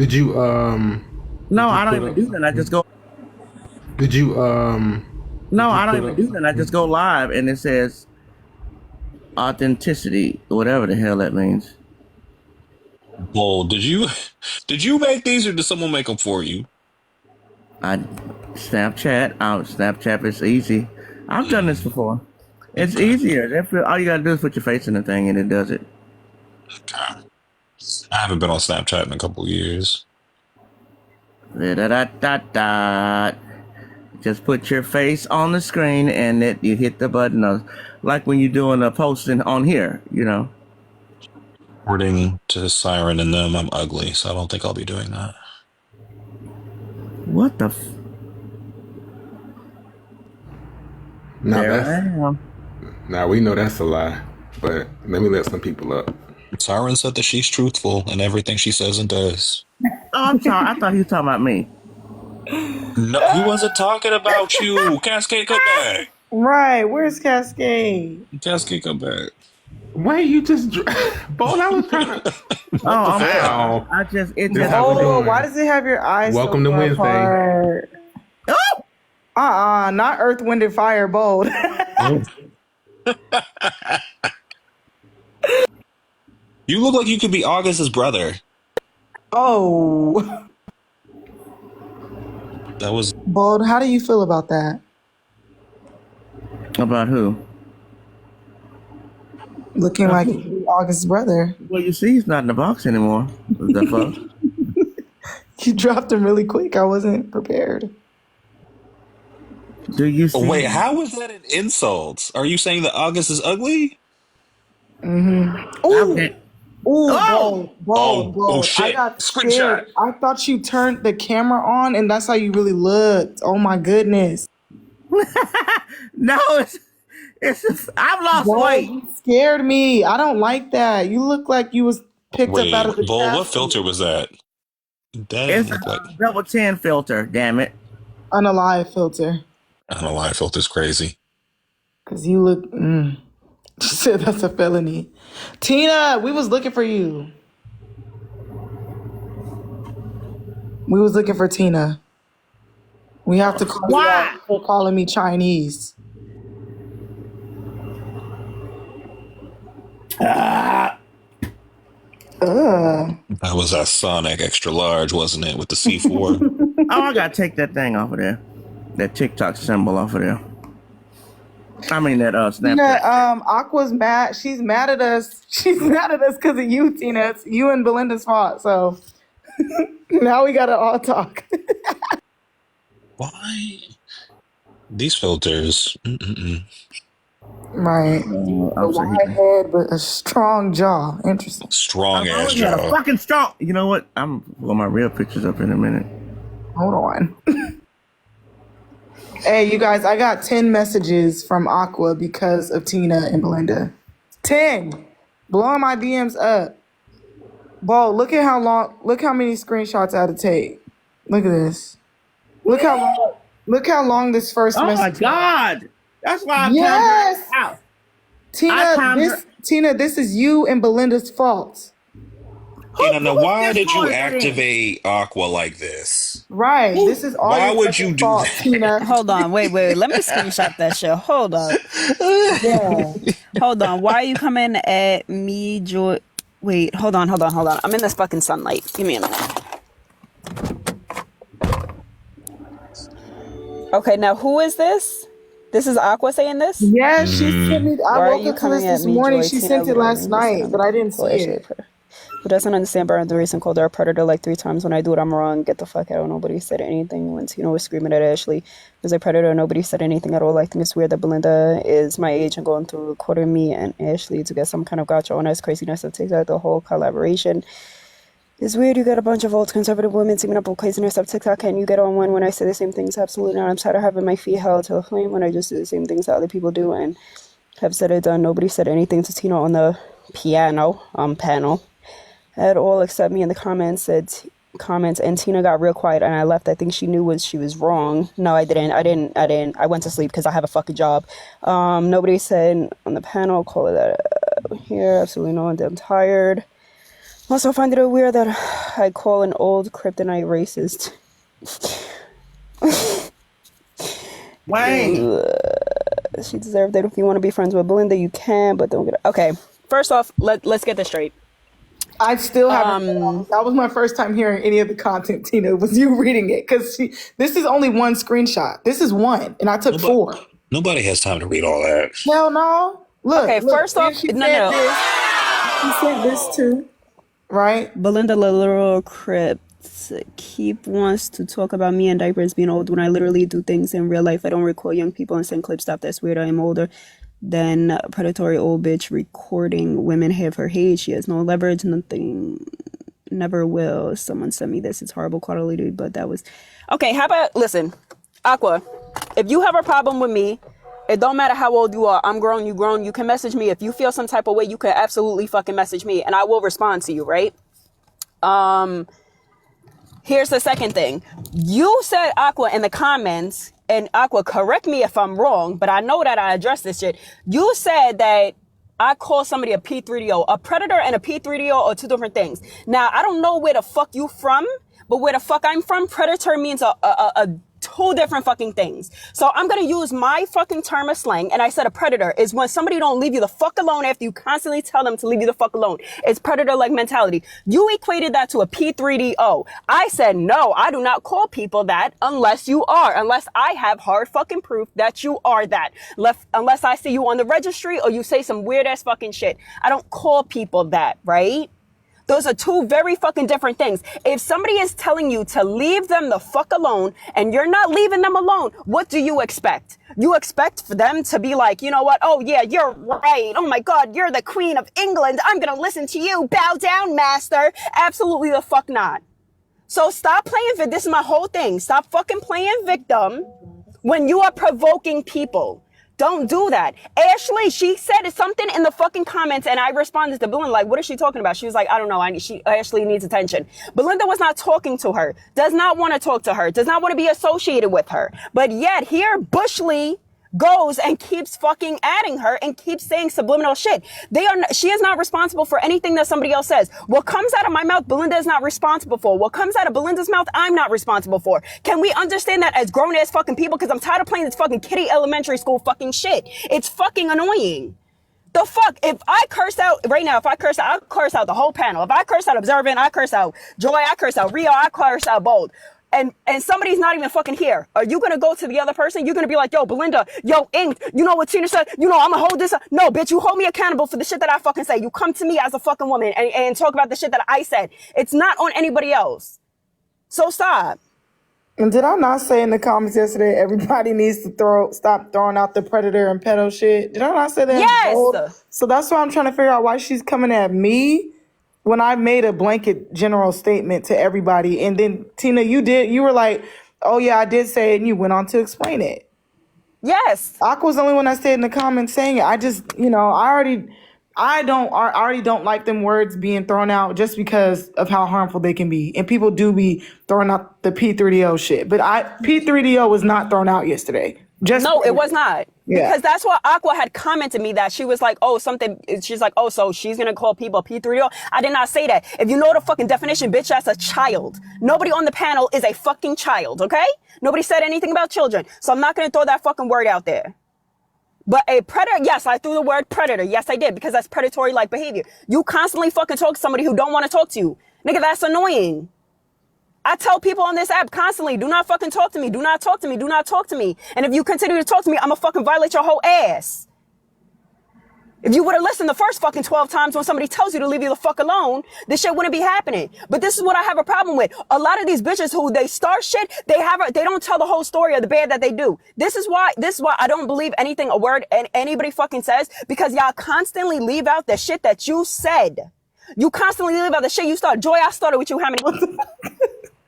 Did you No, did you I don't put even up do that. I just go. did you No, did you I don't put even up do that. I just something? go live and it says authenticity, whatever the hell that means. Well, did you make these or did someone make them for you? I Snapchat. Snapchat is easy. I've done this Mm, before. It's okay. easier. All you gotta do is put your face in the thing and it does it. Okay. I haven't been on Snapchat in a couple years. Da da da da da. Just put your face on the screen and you hit the button. Like when you're doing a posting on here. According to Siren and them, I'm ugly, so I don't think I'll be doing that. What the? Now There that's I am. now we know that's a lie. But let me let some people up. Siren said that she's truthful in everything she says and does. Oh, I'm sorry. I thought he was talking about me. No, he wasn't talking about you. Cascade, come back. Right. Where's Cascade? Cascade, come back. Wait, you just Bold, I was trying to Oh, what the I'm sorry. hell? It This just how we Oh, flipped. why doing. does it have your eyes so Welcome to far Wednesday. apart? Oh, Not Earth, Wind, and Fire bold. You look like you could be August's brother. Oh, That was bold. How do you feel about that? about who? Looking like August's brother. Well, you see, he's not in the box anymore. The fuck? You dropped him really quick. I wasn't prepared. Do you Oh, wait, see? how is that an insult? Are you saying that August is ugly? Ooh, Okay. ooh, Oh, Oh bold. I shit. got Screenshot. scared. I thought you turned the camera on and that's how you really looked. Oh my goodness. no, I've lost Bold, weight. you scared me. I don't like that. You look like you was picked up out Wait, of the Bull, what casket. filter was that? That didn't It's look like a double chin filter. Damn it. Unalive filter. I don't know why filter's crazy. Cause you look she said that's a felony. Tina, we was looking for you. We was looking for Tina. We have to call you Why? out for calling me Chinese. That was that Sonic extra large, wasn't it? With the C4. Oh, I gotta take that thing off of there. That TikTok symbol off of there. I mean that Tina, Snapchat. Aqua's mad. She's mad at us. She's mad at us because of you, Tina. It's you and Belinda's fault. So now we gotta all talk. Why? These filters. Mm-mm-mm. Right. A I'm sorry. wide head but a strong jaw. Interesting. Strong I've ass always had a jaw. fucking strong. You know what? I'm pulling my real pictures up in a minute. Hold on. Hey, you guys, I got 10 messages from Aqua because of Tina and Belinda. 10. Blowing my DMs up. Bo, look at look how many screenshots I had to take. Look at this. Look how long this first Oh my message. god! That's why I timed Yes! her out. I timed her. Tina, this is you and Belinda's fault. Tina, now Who why just did you called that in? activate Aqua like this? Right. This is all Why your would you fucking do fault, that? Tina. Hold on, wait. Let me screenshot that shit. Hold up. Yeah. Hold on. Why are you coming at me, Joy? Wait, hold on. I'm in this fucking sunlight. Give me a minute. Okay, now who is this? This is Aqua saying this? Yeah, she sent me. I Why are woke you up to this coming at this me, morning. Joy? She Tina sent it literally last listed night, on but the I didn't full see issue it. who doesn't understand Burn the recent called her a predator like 3 times. When I do it, I'm wrong. Get the fuck out. Nobody said anything when Tina was screaming at Ashley. Was a predator. Nobody said anything at all. I think it's weird that Belinda is my age and going through recording me and Ashley to get some kind of gotcha on us. Craziness of TikTok. The whole collaboration is weird. You got a bunch of old conservative women teaming up with craziness of TikTok, and you get on one when I say the same things. Absolutely not. I'm tired of having my feet held to the flame when I just do the same things that other people do and have said it done. Nobody said anything to Tina on the panel at all except me in the comments and Tina got real quiet and I left. I think she knew what she was wrong. No, I didn't. I went to sleep because I have a fucking job. Nobody said on the panel, call it that here. Absolutely no one. I'm tired. Also, I find it weird that I call an old kryptonite racist. Wayne. She deserved it. If you want to be friends with Belinda, you can, but don't get it. Okay. First off, let's get this straight. I still haven't. That was my first time hearing any of the content, Tina. Was you reading it? Because this is only one screenshot. This is one, and I took 4. Nobody has time to read all that. Hell no. Look. Okay, first off, she no. She said this too, right? Belinda the literal Crips keep wants to talk about me and diapers being old when I literally do things in real life. I don't recall young people and send clips. Stop. That's weird. I am older than predatory old bitch recording women have her hate. She has no leverage. Nothing. Never will. Someone sent me this. It's horrible quality, but that was okay. How about listen, Aqua? If you have a problem with me, it don't matter how old you are. I'm grown. You grown. You can message me if you feel some type of way. You can absolutely fucking message me, and I will respond to you. Right? Here's the second thing. You said, Aqua, in the comments, and Aqua, correct me if I'm wrong, but I know that I addressed this shit. You said that I call somebody a P3DO. A predator and a P3DO are two different things. Now, I don't know where the fuck you from, but where the fuck I'm from, predator means a two different fucking things. So I'm going to use my fucking term of slang. And I said a predator is when somebody don't leave you the fuck alone after you constantly tell them to leave you the fuck alone. It's predator-like mentality. You equated that to a P3DO. I said, no, I do not call people that unless you are, unless I have hard fucking proof that you are that. Unless I see you on the registry or you say some weird ass fucking shit. I don't call people that, right? Those are two very fucking different things. If somebody is telling you to leave them the fuck alone and you're not leaving them alone, what do you expect? You expect for them to be like, you know what? Oh yeah, you're right. Oh my God, you're the Queen of England. I'm going to listen to you. Bow down, master. Absolutely the fuck not. So stop playing. This is my whole thing. Stop fucking playing victim when you are provoking people. Don't do that. Ashley, she said something in the fucking comments and I responded to Belinda like, what is she talking about? She was like, I don't know. Ashley needs attention. Belinda was not talking to her, does not want to talk to her, does not want to be associated with her. But yet here, Bushley goes and keeps fucking adding her and keeps saying subliminal shit. She is not responsible for anything that somebody else says. What comes out of my mouth, Belinda is not responsible for. What comes out of Belinda's mouth, I'm not responsible for. Can we understand that as grown ass fucking people? Because I'm tired of playing this fucking kiddie elementary school fucking shit. It's fucking annoying. The fuck? If I curse out right now, I'll curse out the whole panel. If I curse out Observant, I curse out Joy, I curse out Rio, I curse out Bold. And somebody's not even fucking here. Are you gonna go to the other person? You're gonna be like, yo, Belinda, yo, Ink, you know what Tina said? You know, I'm gonna hold this up. No, bitch, you hold me accountable for the shit that I fucking say. You come to me as a fucking woman and talk about the shit that I said. It's not on anybody else. So stop. And did I not say in the comments yesterday, everybody needs to stop throwing out the predator and pedo shit? Did I not say that? Yes. So that's why I'm trying to figure out why she's coming at me when I made a blanket general statement to everybody. And then Tina, you were like, oh yeah, I did say it, and you went on to explain it. Yes. Aqua's the only one that stayed in the comments saying it. I just, I already don't like them words being thrown out just because of how harmful they can be. And people do be throwing out the P3DO shit. But P3DO was not thrown out yesterday. No, it was not. Yeah. Because that's what Aqua had commented me that she was like, oh, something. She's like, oh, so she's going to call people P3DO. I did not say that. If you know the fucking definition, bitch, that's a child. Nobody on the panel is a fucking child, okay? Nobody said anything about children. So I'm not going to throw that fucking word out there. But a predator, yes, I threw the word predator. Yes, I did, because that's predatory-like behavior. You constantly fucking talk to somebody who don't want to talk to you. Nigga, that's annoying. I tell people on this app constantly, do not fucking talk to me. Do not talk to me. Do not talk to me. And if you continue to talk to me, I'm gonna fucking violate your whole ass. If you would have listened the first fucking 12 times when somebody tells you to leave you the fuck alone, this shit wouldn't be happening. But this is what I have a problem with. A lot of these bitches who they start shit, they don't tell the whole story of the bad that they do. This is why I don't believe anything a word anybody fucking says, because y'all constantly leave out the shit that you said. You constantly leave out the shit you started. Joy, I started with you how many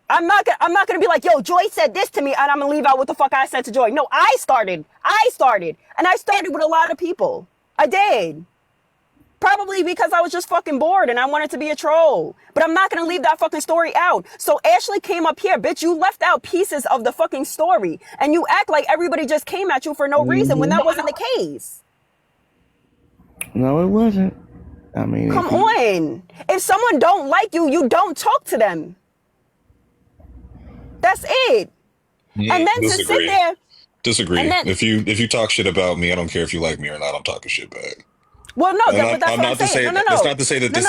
I'm not gonna be like, yo, Joy said this to me and I'm gonna leave out what the fuck I said to Joy. No, I started. And I started with a lot of people. I did. Probably because I was just fucking bored and I wanted to be a troll. But I'm not gonna leave that fucking story out. So Ashley came up here, bitch, you left out pieces of the fucking story. And you act like everybody just came at you for no reason when that wasn't the case. No, it wasn't. I mean, Come if you, on. If someone don't like you, you don't talk to them. That's it. And then to sit Disagree. there Disagree. and then, If you talk shit about me, I don't care if you like me or not. I'm talking shit back. well, no, And but that's I'm what I'm not to saying. say No, no, that. That's no. not to say that No, this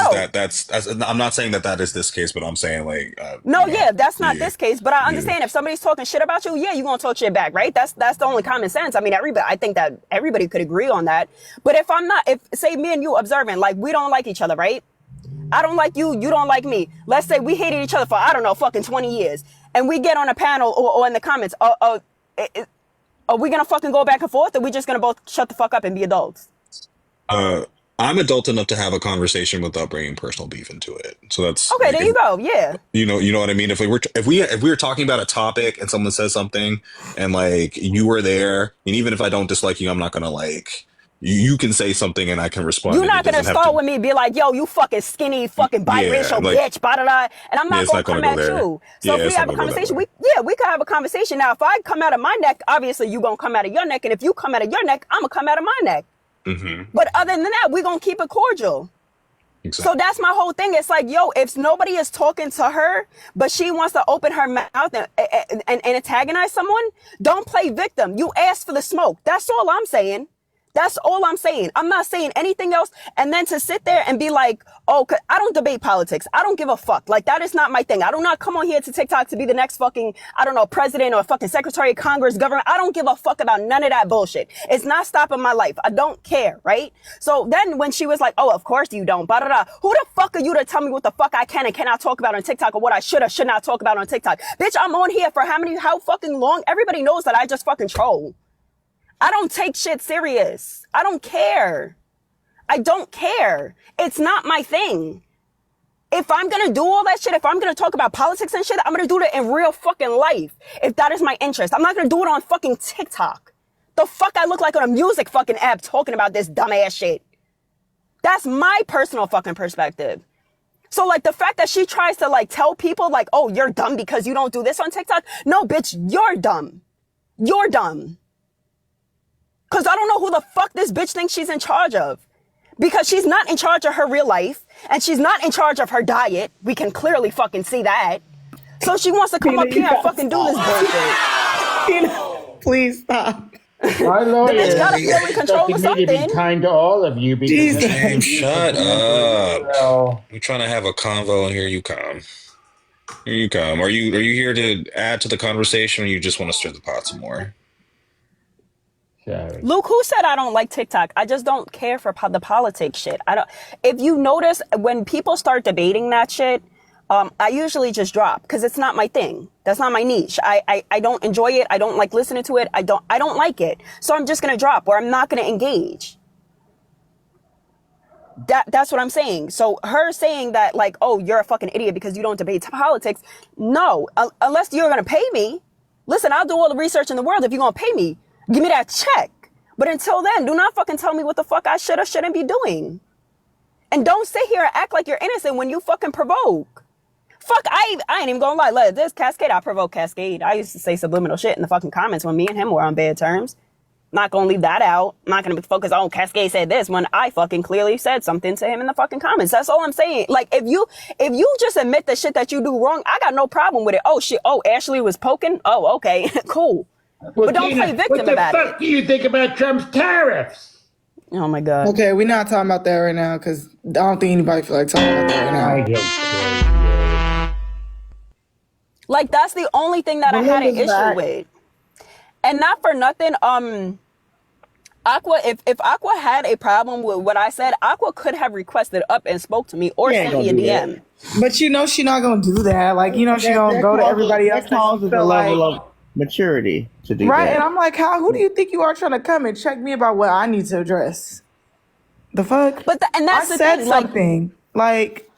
is no. that. I'm not saying that is this case, but I'm saying like, No, yeah, that's not yeah, this case. But I yeah. understand if somebody's talking shit about you, yeah, you're gonna talk shit back, right? That's the only common sense. I mean, I think that everybody could agree on that. But if say me and you observing, like we don't like each other, right? I don't like you, you don't like me. Let's say we hated each other for, I don't know, fucking 20 years. And we get on a panel or in the comments, are we gonna fucking go back and forth, or we just gonna both shut the fuck up and be adults? Uh, I'm adult enough to have a conversation without bringing personal beef into it. So that's Okay, like, there if, you go. Yeah. you know what I mean. If we were talking about a topic and someone says something and like you were there, and even if I don't dislike you, I'm not gonna like you can say something and I can respond. You're And it not gonna doesn't have start to. with me be like, yo, you fucking skinny, fucking Yeah, biracial like bitch, blah, blah, blah. And I'm yeah, not it's gonna not gonna come go at there. you. So Yeah, if we it's not have a gonna go that conversation, way. we could have a conversation. Now, if I come out of my neck, obviously you gonna come out of your neck. And if you come out of your neck, I'm gonna come out of my neck. Hmm. But other than that, we're gonna keep it cordial. So Exactly. that's my whole thing. It's like, yo, if nobody is talking to her, but she wants to open her mouth and antagonize someone, don't play victim. You asked for the smoke. That's all I'm saying. That's all I'm saying. I'm not saying anything else. And then to sit there and be like, oh, 'cause I don't debate politics. I don't give a fuck. Like, that is not my thing. I do not come on here to TikTok to be the next fucking, I don't know, president or fucking secretary of Congress, government. I don't give a fuck about none of that bullshit. It's not stopping my life. I don't care, right? So then when she was like, oh, of course you don't, blah, blah, blah. Who the fuck are you to tell me what the fuck I can and cannot talk about on TikTok or what I should or should not talk about on TikTok? Bitch, I'm on here for how fucking long? Everybody knows that I just fucking troll. I don't take shit serious. I don't care. I don't care. It's not my thing. If I'm gonna do all that shit, if I'm gonna talk about politics and shit, I'm gonna do that in real fucking life. If that is my interest. I'm not gonna do it on fucking TikTok. The fuck I look like on a music fucking app talking about this dumbass shit. That's my personal fucking perspective. So like the fact that she tries to like tell people like, oh, you're dumb because you don't do this on TikTok. No, bitch, you're dumb. You're dumb. Because I don't know who the fuck this bitch thinks she's in charge of. Because she's not in charge of her real life. And she's not in charge of her diet. We can clearly fucking see that. So she wants to come up here and fucking do this bullshit. Please stop. My lawyer The bitch gotta feel in control of expected me to be something. kind to all of you because Jesus. Shut up. well, We're trying to have a convo, and here you come. Here you come. Are you here to add to the conversation, or you just want to stir the pot some more? sorry. Luke, who said I don't like TikTok? I just don't care for the politics shit. I don't. If you notice, when people start debating that shit, I usually just drop because it's not my thing. That's not my niche. I don't enjoy it. I don't like listening to it. I don't like it. So I'm just gonna drop, or I'm not gonna engage. That's what I'm saying. So her saying that like, oh, you're a fucking idiot because you don't debate politics. No, unless you're gonna pay me. Listen, I'll do all the research in the world if you're gonna pay me. Give me that check. But until then, do not fucking tell me what the fuck I should or shouldn't be doing. And don't sit here and act like you're innocent when you fucking provoke. Fuck, I ain't even gonna lie. Look, this Cascade, I provoke Cascade. I used to say subliminal shit in the fucking comments when me and him were on bad terms. Not gonna leave that out. Not gonna be focused on Cascade said this when I fucking clearly said something to him in the fucking comments. That's all I'm saying. Like, if you just admit the shit that you do wrong, I got no problem with it. Oh shit, oh, Ashley was poking? Oh, okay, cool. Well, But don't Tina, play victim what the about fuck do you think about Trump's tariffs? Oh my God. Okay, we're not talking about that right now because I don't think anybody feel like talking about that I right now. don't care. Like, that's the only thing that I had an Belinda's issue back. with. And not for nothing, Aqua, if Aqua had a problem with what I said, Aqua could have requested up and spoke to me or She ain't sent me a gonna do DM. But you know she not gonna do that. Like, you know she gonna go to everybody else. That causes a feel level like- of maturity to do Right, that. and I'm like, who do you think you are trying to come and check me about what I need to address? The fuck? But and I that's the said thing, like, something. Like,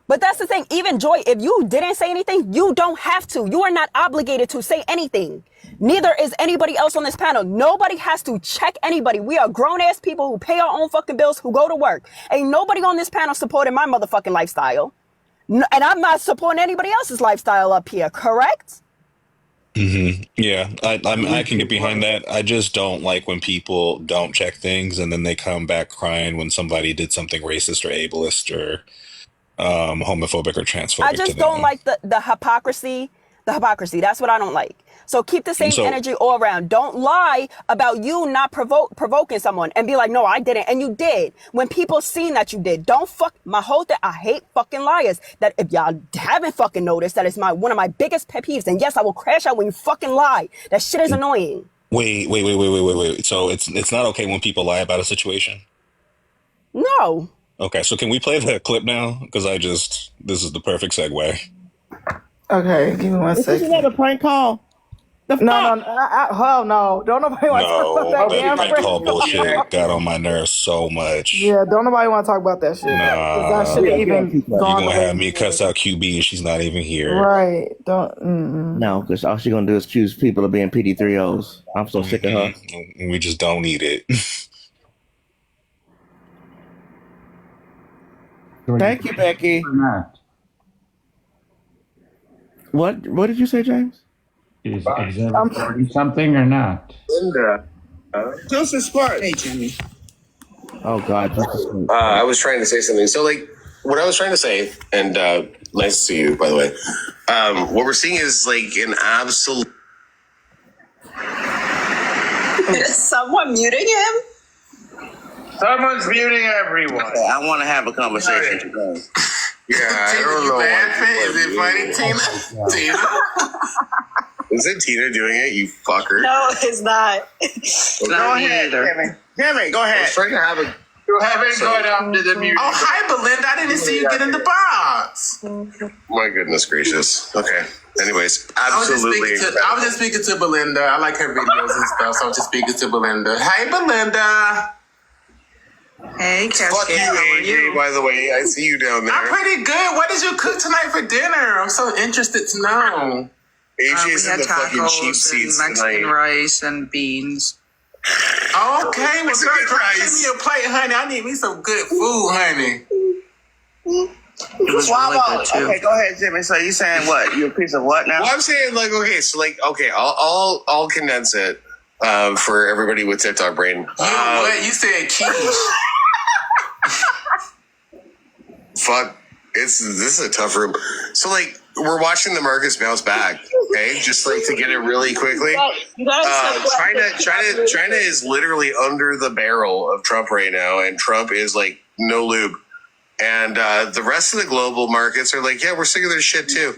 but that's the thing. Even Joy, if you didn't say anything, you don't have to. You are not obligated to say anything. Neither is anybody else on this panel. Nobody has to check anybody. We are grown-ass people who pay our own fucking bills, who go to work. Ain't nobody on this panel supporting my motherfucking lifestyle. And I'm not supporting anybody else's lifestyle up here, correct? Yeah, I can get behind that. I just don't like when people don't check things and then they come back crying when somebody did something racist or ableist or homophobic or I transphobic to just don't them. like the hypocrisy. The hypocrisy. That's what I don't like. So keep the same So energy all around. Don't lie about you not provoking someone and be like, no, I didn't. And you did. When people seen that you did. Don't fuck my whole thing. I hate fucking liars. That if y'all haven't fucking noticed, that is one of my biggest pet peeves. And yes, I will crash out when you fucking lie. That shit is annoying. wait. So it's not okay when people lie about a situation. No. Okay, so can we play the clip now? Because this is the perfect segue. Okay, give me 1 Is this second. another prank call? The fuck? No, hell no. Don't nobody want to talk about No, that that damn prank prank call call. bullshit got on my nerves so much. Yeah, don't nobody want to talk about that shit. 'Cause that Nah, should Yeah, have even keep that. you gone gonna the way have me it cuss did. out QB and she's not even here. Right. Don't. No, because all she's gonna do is accuse people of being PD3Os. I'm so sick of her. We just don't need it. Thank you, Becky. Or not? What did you say, James? Is observatory something or not? Linda. Joseph Sparks. Hey, Jimmy. Oh God, I was trying to say something. So, like, what I was trying to say, and nice to see you, by the way. What we're seeing is like an absolute. Is someone muting him? Someone's muting everyone. Okay, I want to have a conversation today. Yeah, I don't know. Is it funny, Tina? Tina? Is it Tina doing it? You fucker. No, it's not. Not me either. Jimmy, go I ahead. was trying to have a. You haven't gone up to the muting. Oh, hi, Belinda. I didn't see you get in the box. My goodness gracious. Okay. Anyways, I was absolutely. just speaking to Belinda. I like her videos and stuff, so I was just speaking to Belinda. Hey, Belinda. Hey, Fuck you, AJ, by the way. I see you down there. I'm pretty good. What did you cook tonight for dinner? I'm so interested to know. AJ's in the fucking cheap seats tonight. rice and beans. Okay, well, girl, Mexican send rice. me a plate, honey. I need me some good food, honey. It was really good too. Okay, go ahead, Jimmy. So you saying what? You a piece of what now? Well, I'm saying like okay, I'll condense it for everybody with TikTok brain. What? You said quiche. Fuck, this is a tough room. So like we're watching the markets bounce back. Okay, just like to get it really quickly. China is literally under the barrel of Trump right now, and Trump is like no lube. And the rest of the global markets are like, yeah, we're sick of their shit too,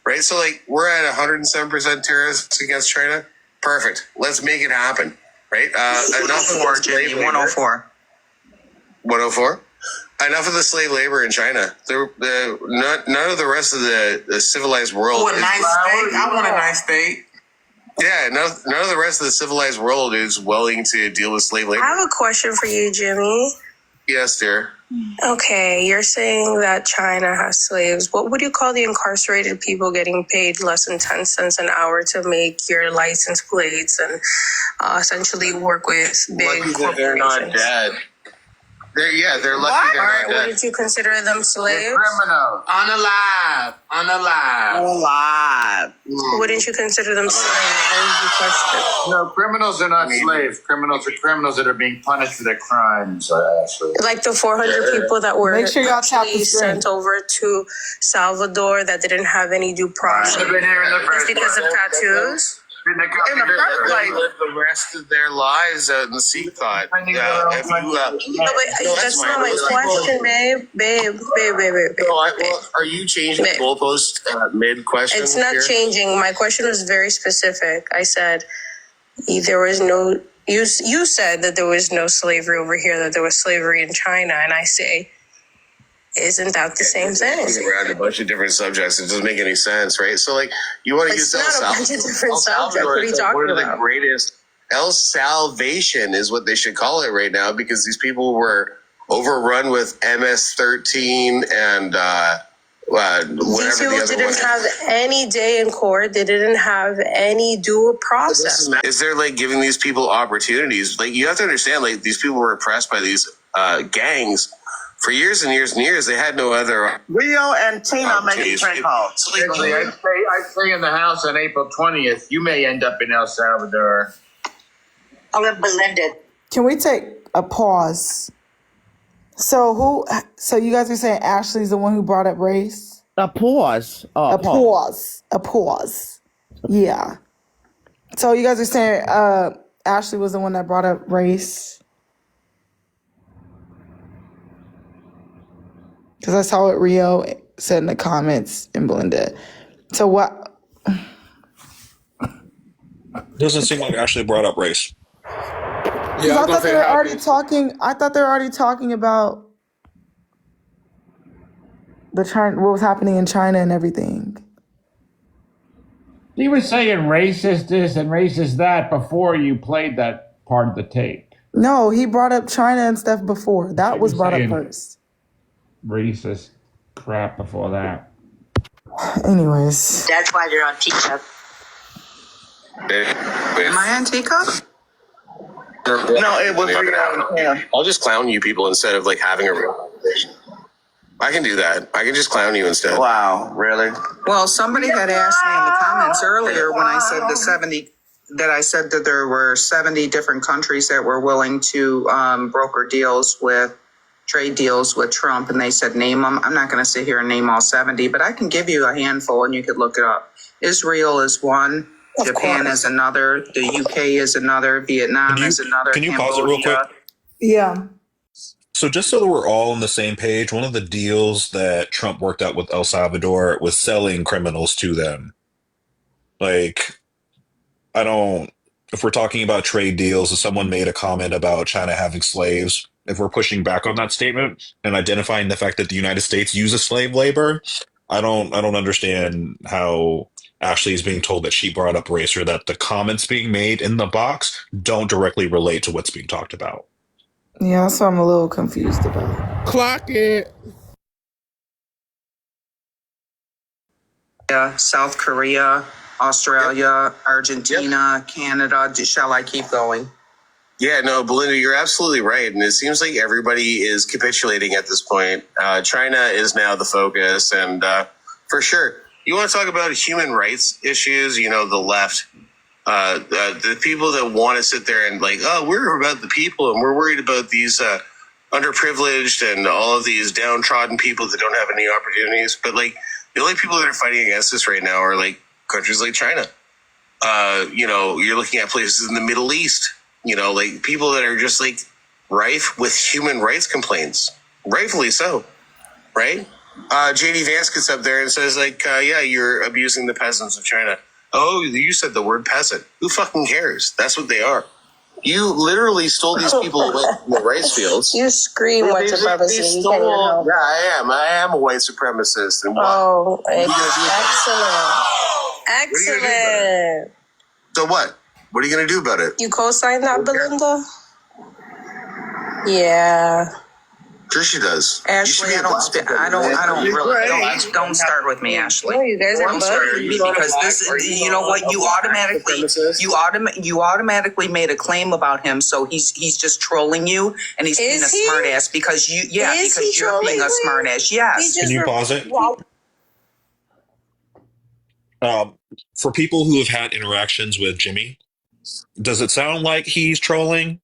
right? So like we're at 107% tariffs against China. Perfect. Let's make it happen, right? Enough of the slave labor. 104. 104. Enough of the slave labor in China. None of the rest of the civilized world. Oh, a nice steak. I want a nice steak. Yeah, none of the rest of the civilized world is willing to deal with slave labor. I have a question for you, Jimmy. Yes, dear. Okay, you're saying that China has slaves. What would you call the incarcerated people getting paid less than 10 cents an hour to make your license plates and essentially work with big Lucky that corporations? they're not dead. They're lucky What? they're not dead. Wouldn't you consider them slaves? Criminal. Unalive. Alive. Wouldn't you consider them slaves? That is the question. No, criminals are not slaves. Criminals are criminals that are being punished for their crimes. Actually, Like the 400 people that were Make sure y'all tap the actually screen. sent over to Salvador that didn't have any due process. I've been here in the Just first because of place. tattoos? In the They're first gonna place. live the rest of their lives out in the sea caught. No, but that's not my question, babe. Are you changing Babe. goalpost mid-question? It's not here? changing. My question was very specific. I said there was no. You said that there was no slavery over here. That there was slavery in China, and I say, isn't that the same thing? Around a bunch of different subjects. It doesn't make any sense, right? So, like, you want to It's use El not a Salvador. bunch of different El subjects. Salvador What are you is like talking one of the about? greatest. El Salvation is what they should call it right now because these people were overrun with MS-13 and whatever These the people other one didn't is. have any day in court. They didn't have any due process. Is there like giving these people opportunities? Like you have to understand, like these people were oppressed by these gangs For years and years and years, they had no other. Rio and Tina making Opportunities. prank calls. Actually, I'd say in the house on April 20th, you may end up in El Salvador. I'm in Belinda. Can we take a pause? So you guys are saying Ashley's the one who brought up race? A pause. A pause. Yeah. So you guys are saying Ashley was the one that brought up race? Because I saw what Rio said in the comments in Belinda. So what? Doesn't seem like Ashley brought up race. Yeah, I thought they were already talking. I thought they were already talking about what was happening in China and everything. He was saying racist this and racist that before you played that part of the tape. No, he brought up China and stuff before. That was brought up first. Racist crap before that. Anyways. That's why you're on TikTok. Am I on TikTok? No, it was Rio. I'll just clown you people instead of like having a real conversation. I can do that. I can just clown you instead. Wow, really? Well, somebody had asked me in the comments earlier when I said that there were 70 different countries that were willing to broker trade deals with Trump, and they said name them. I'm not going to sit here and name all 70, but I can give you a handful and you could look it up. Israel is one. Japan is another. The UK is another. Vietnam is another. Can you pause it real quick? Yeah. So just so that we're all on the same page, one of the deals that Trump worked out with El Salvador was selling criminals to them. Like, if we're talking about trade deals, if someone made a comment about China having slaves, if we're pushing back on that statement and identifying the fact that the United States uses slave labor, I don't understand how Ashley is being told that she brought up race, or that the comments being made in the box don't directly relate to what's being talked about. Yeah, that's what I'm a little confused about. Clock it. Yeah, South Korea, Australia, Argentina, Canada. Shall I keep going? Yeah, no, Belinda, you're absolutely right. And it seems like everybody is capitulating at this point. China is now the focus. And for sure, you want to talk about human rights issues, the left, the people that want to sit there and like, oh, we're about the people and we're worried about these underprivileged and all of these downtrodden people that don't have any opportunities. But like the only people that are fighting against this right now are like countries like China. You're looking at places in the Middle East, like people that are just like rife with human rights complaints, rightfully so, right? JD Vance gets up there and says like, yeah, you're abusing the peasants of China. Oh, you said the word peasant. Who fucking cares? That's what they are. You literally stole these people away from the rice fields. You scream white supremacy. Yeah, I am a white supremacist. And what? Oh, excellent. So what? What are you going to do about it? You co-sign that, Belinda? Yeah. Sure she does. Ashley, don't start with me, Ashley. No, you guys are Don't start with me because this, you know what, you automatically made a claim about him, so he's just trolling you and he's being a smart ass because you're being a smart ass. Yes. Can you pause it? For people who have had interactions with Jimmy, does it sound like he's trolling?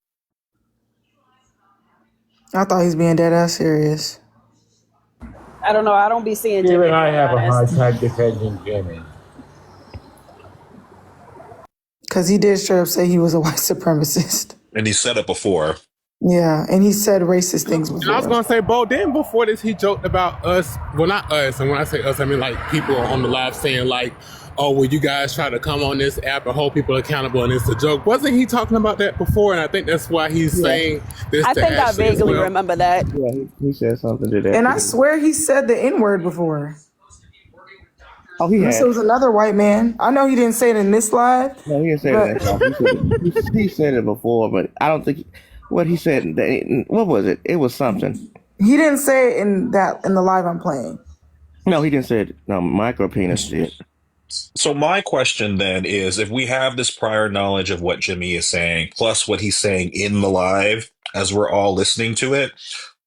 I thought he's being dead ass serious. I don't know. I don't be seeing Jimmy Jimmy. and I have a hard time defending Jimmy. Because he did straight up say he was a white supremacist. And he said it before. Yeah, and he said racist things before. And I was going to say, Bo, then before this, he joked about us. Well, not us. And when I say us, I mean like people on the live saying like, oh, will you guys try to come on this app and hold people accountable and it's a joke? Wasn't he talking about that before? And I think that's why he's saying this I to think I Ashley as vaguely well. remember that. Yeah, he said something to that. And I swear he said the N-word before. Oh, he Unless had. it was another white man. I know he didn't say it in this live. No, he didn't say that. He said it before, but I don't think what he said. What was it? It was something. He didn't say it in the live I'm playing. No, he didn't say it. No, micro penis did. So my question then is, if we have this prior knowledge of what Jimmy is saying, plus what he's saying in the live, as we're all listening to it,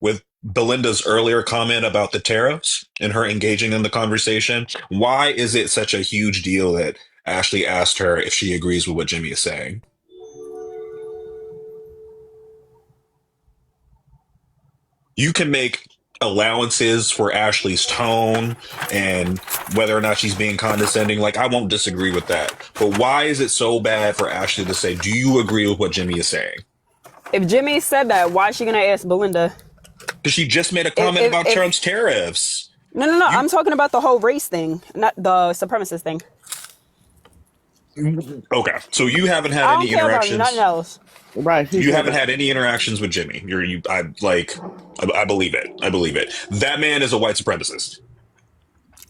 with Belinda's earlier comment about the tariffs and her engaging in the conversation, why is it such a huge deal that Ashley asked her if she agrees with what Jimmy is saying? You can make allowances for Ashley's tone and whether or not she's being condescending. Like, I won't disagree with that. But why is it so bad for Ashley to say, do you agree with what Jimmy is saying? If Jimmy said that, why is she gonna ask Belinda? Because she just made a comment about Trump's tariffs. No. I'm talking about the whole race thing, not the supremacist thing. Okay, so you haven't had I don't any care about interactions. nothing else. Right. You haven't had any interactions with Jimmy. I believe it. I believe it. That man is a white supremacist.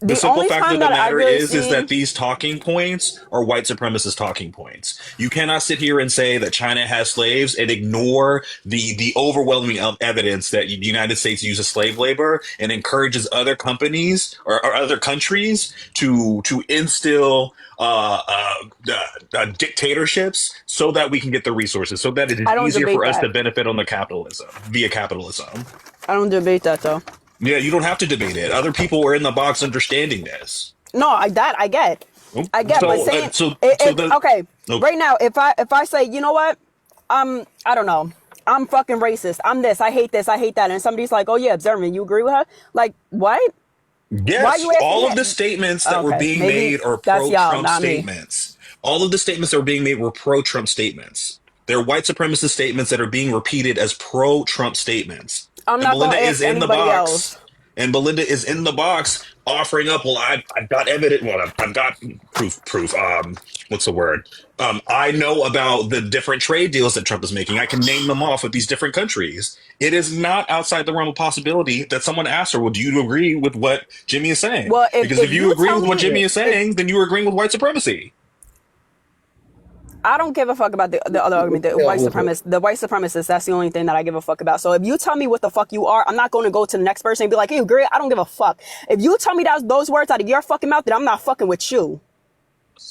The simple fact of the matter is that these talking points are white supremacist talking points. You cannot sit here and say that China has slaves and ignore the overwhelming evidence that the United States uses slave labor and encourages other companies or other countries to instill dictatorships so that we can get the resources, so that it is easier for us to benefit on the capitalism via capitalism. I don't debate that though. Yeah, you don't have to debate it. Other people are in the box understanding this. No, I get. I get. But saying okay, right now, if I say, you know what, I don't know, I'm fucking racist. I'm this. I hate this. I hate that. And somebody's like, oh yeah, observant, you agree with her? Like what? Yes, Why you all asking of that? the statements that were being maybe made are that's y'all, pro-Trump not me. statements. All of the statements that were being made were pro-Trump statements. They're white supremacist statements that are being repeated as pro-Trump statements. I'm not going to ask anybody else. And Belinda is in the box offering up, well, I've got evidence. Well, I've got proof. What's the word? I know about the different trade deals that Trump is making. I can name them off with these different countries. It is not outside the realm of possibility that someone asks her, well, do you agree with what Jimmy is saying? Well, because if you agree with what Jimmy is saying, then you're agreeing with white supremacy. I don't give a fuck about the other argument, the white supremacists. That's the only thing that I give a fuck about. So if you tell me what the fuck you are, I'm not going to go to the next person and be like, hey, agree? I don't give a fuck. If you tell me those words out of your fucking mouth, then I'm not fucking with you.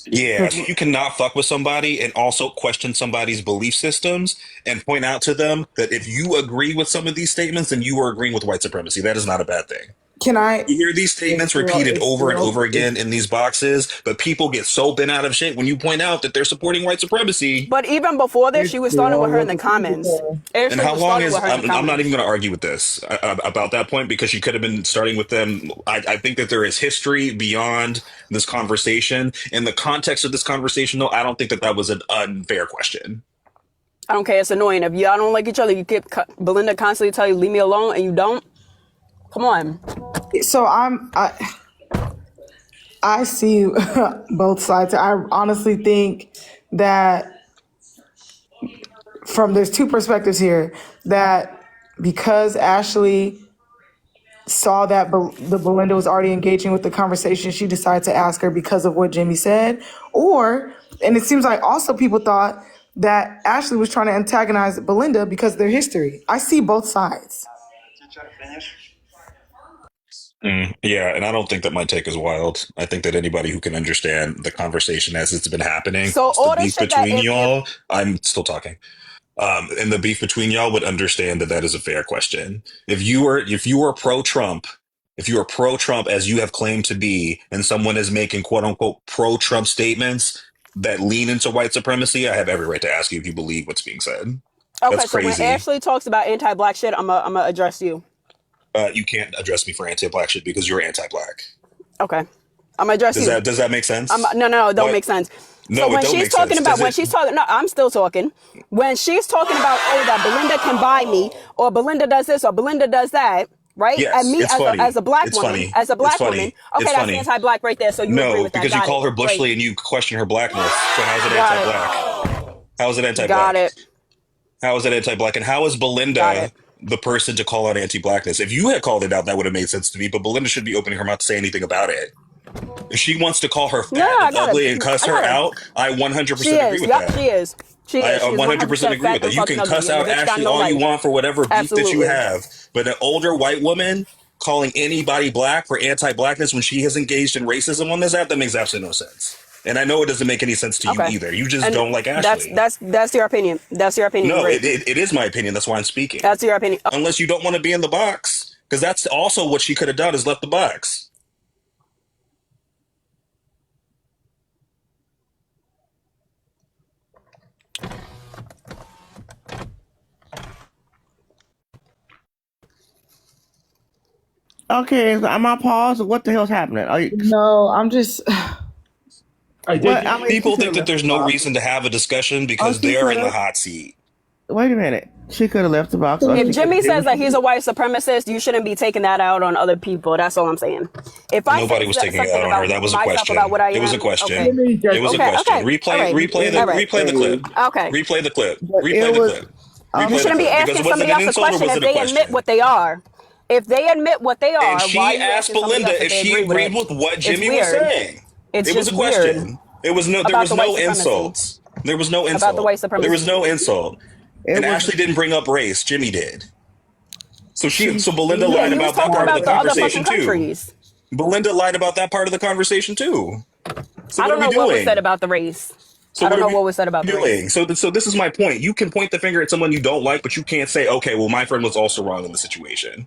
Yeah, you cannot fuck with somebody and also question somebody's belief systems and point out to them that if you agree with some of these statements, then you are agreeing with white supremacy. That is not a bad thing. Can I? You hear these statements repeated over and over again in these boxes, but people get so bent out of shit when you point out that they're supporting white supremacy. But even before this, she was starting with her in the comments. And how long is... I'm not even going to argue with this about that point, because she could have been starting with them. I think that there is history beyond this conversation. In the context of this conversation, though, I don't think that was an unfair question. I don't care. It's annoying. If y'all don't like each other, you keep Belinda constantly tell you, leave me alone, and you don't. Come on. So I see both sides. I honestly think that there's two perspectives here. That because Ashley saw that the Belinda was already engaging with the conversation, she decided to ask her because of what Jimmy said. And it seems like also people thought that Ashley was trying to antagonize Belinda because of their history. I see both sides. Yeah, and I don't think that my take is wild. I think that anybody who can understand the conversation as it's been happening, so the beef between y'all, I'm still talking, and the beef between y'all would understand that is a fair question. If you are pro-Trump, if you are pro-Trump as you have claimed to be, and someone is making quote unquote pro-Trump statements that lean into white supremacy, I have every right to ask you if you believe what's being said. Okay, That's so crazy. when Ashley talks about anti-black shit, I'm gonna address you. You can't address me for anti-black shit because you're anti-black. Okay, I'm gonna address you. Does that make sense? No, it don't make sense. No, so when she's talking about, no, I'm still talking. When she's talking about, oh, that Belinda can buy me, or Belinda does this, or Belinda does that, right? Yes, and me as a black woman, funny. as a black woman, It's okay, that's funny. anti-black right there. So you agree with that? Because you call her Bushly Great. and you question her blackness. So how's it Got anti-black? How is it anti-black? Got it. How is it anti-black? And how is Belinda the person to call out anti-blackness? If you had called it out, that would have made sense to me. But Belinda should be opening her mouth to say anything about it. If she wants to call her fat and ugly and cuss her out, I 100% agree with that. She is. I 100% agree with that. You can cuss out Ashley all you want for whatever beef that you have. But an older white woman calling anybody black for anti-blackness when she has engaged in racism on this app, that makes absolutely no sense. And I know it doesn't make any sense to you Okay. either. You just And don't like Ashley. that's your opinion. That's your opinion. No, Great. it is my opinion. That's why I'm speaking. That's your opinion. Unless you don't want to be in the box. Because that's also what she could have done is left the box. Okay, am I paused? What the hell's happening? Are you, No, I'm just. People think that there's no reason to have a discussion because she they're in could've. the hot seat. wait a minute. She could have left the box. or If she Jimmy could've says did- that he's a white supremacist, you shouldn't be taking that out on other people. That's all I'm saying. If I Nobody say was taking it something out on her. about That was a myself, question. about what I It was a am, question. okay. It was a Okay, question. okay. Replay, All right. replay the, All right. replay the clip. Okay. Replay the clip. But Replay it the was- clip. You Replay shouldn't the be clip. asking Because was somebody it an else a insult or question was if it a they question? admit what they are. If they admit what they are, And she why are you asked asking somebody Belinda else if they she agree with agreed it? with what It's Jimmy was weird. saying. It's It was a just question. weird. There was no About the white supremacy. insults. There was no insult. About the white supremacy. There was no insult. And was- Ashley didn't bring up race. Jimmy did. So Belinda Yeah, lied he was about that talking part of about the the other conversation fucking too. countries. Belinda lied about that part of the conversation too. So I what don't are we know what was doing? said about the race. So I don't are know we what was said about the doing? race. So this is my point. You can point the finger at someone you don't like, but you can't say, okay, well, my friend was also wrong in the situation.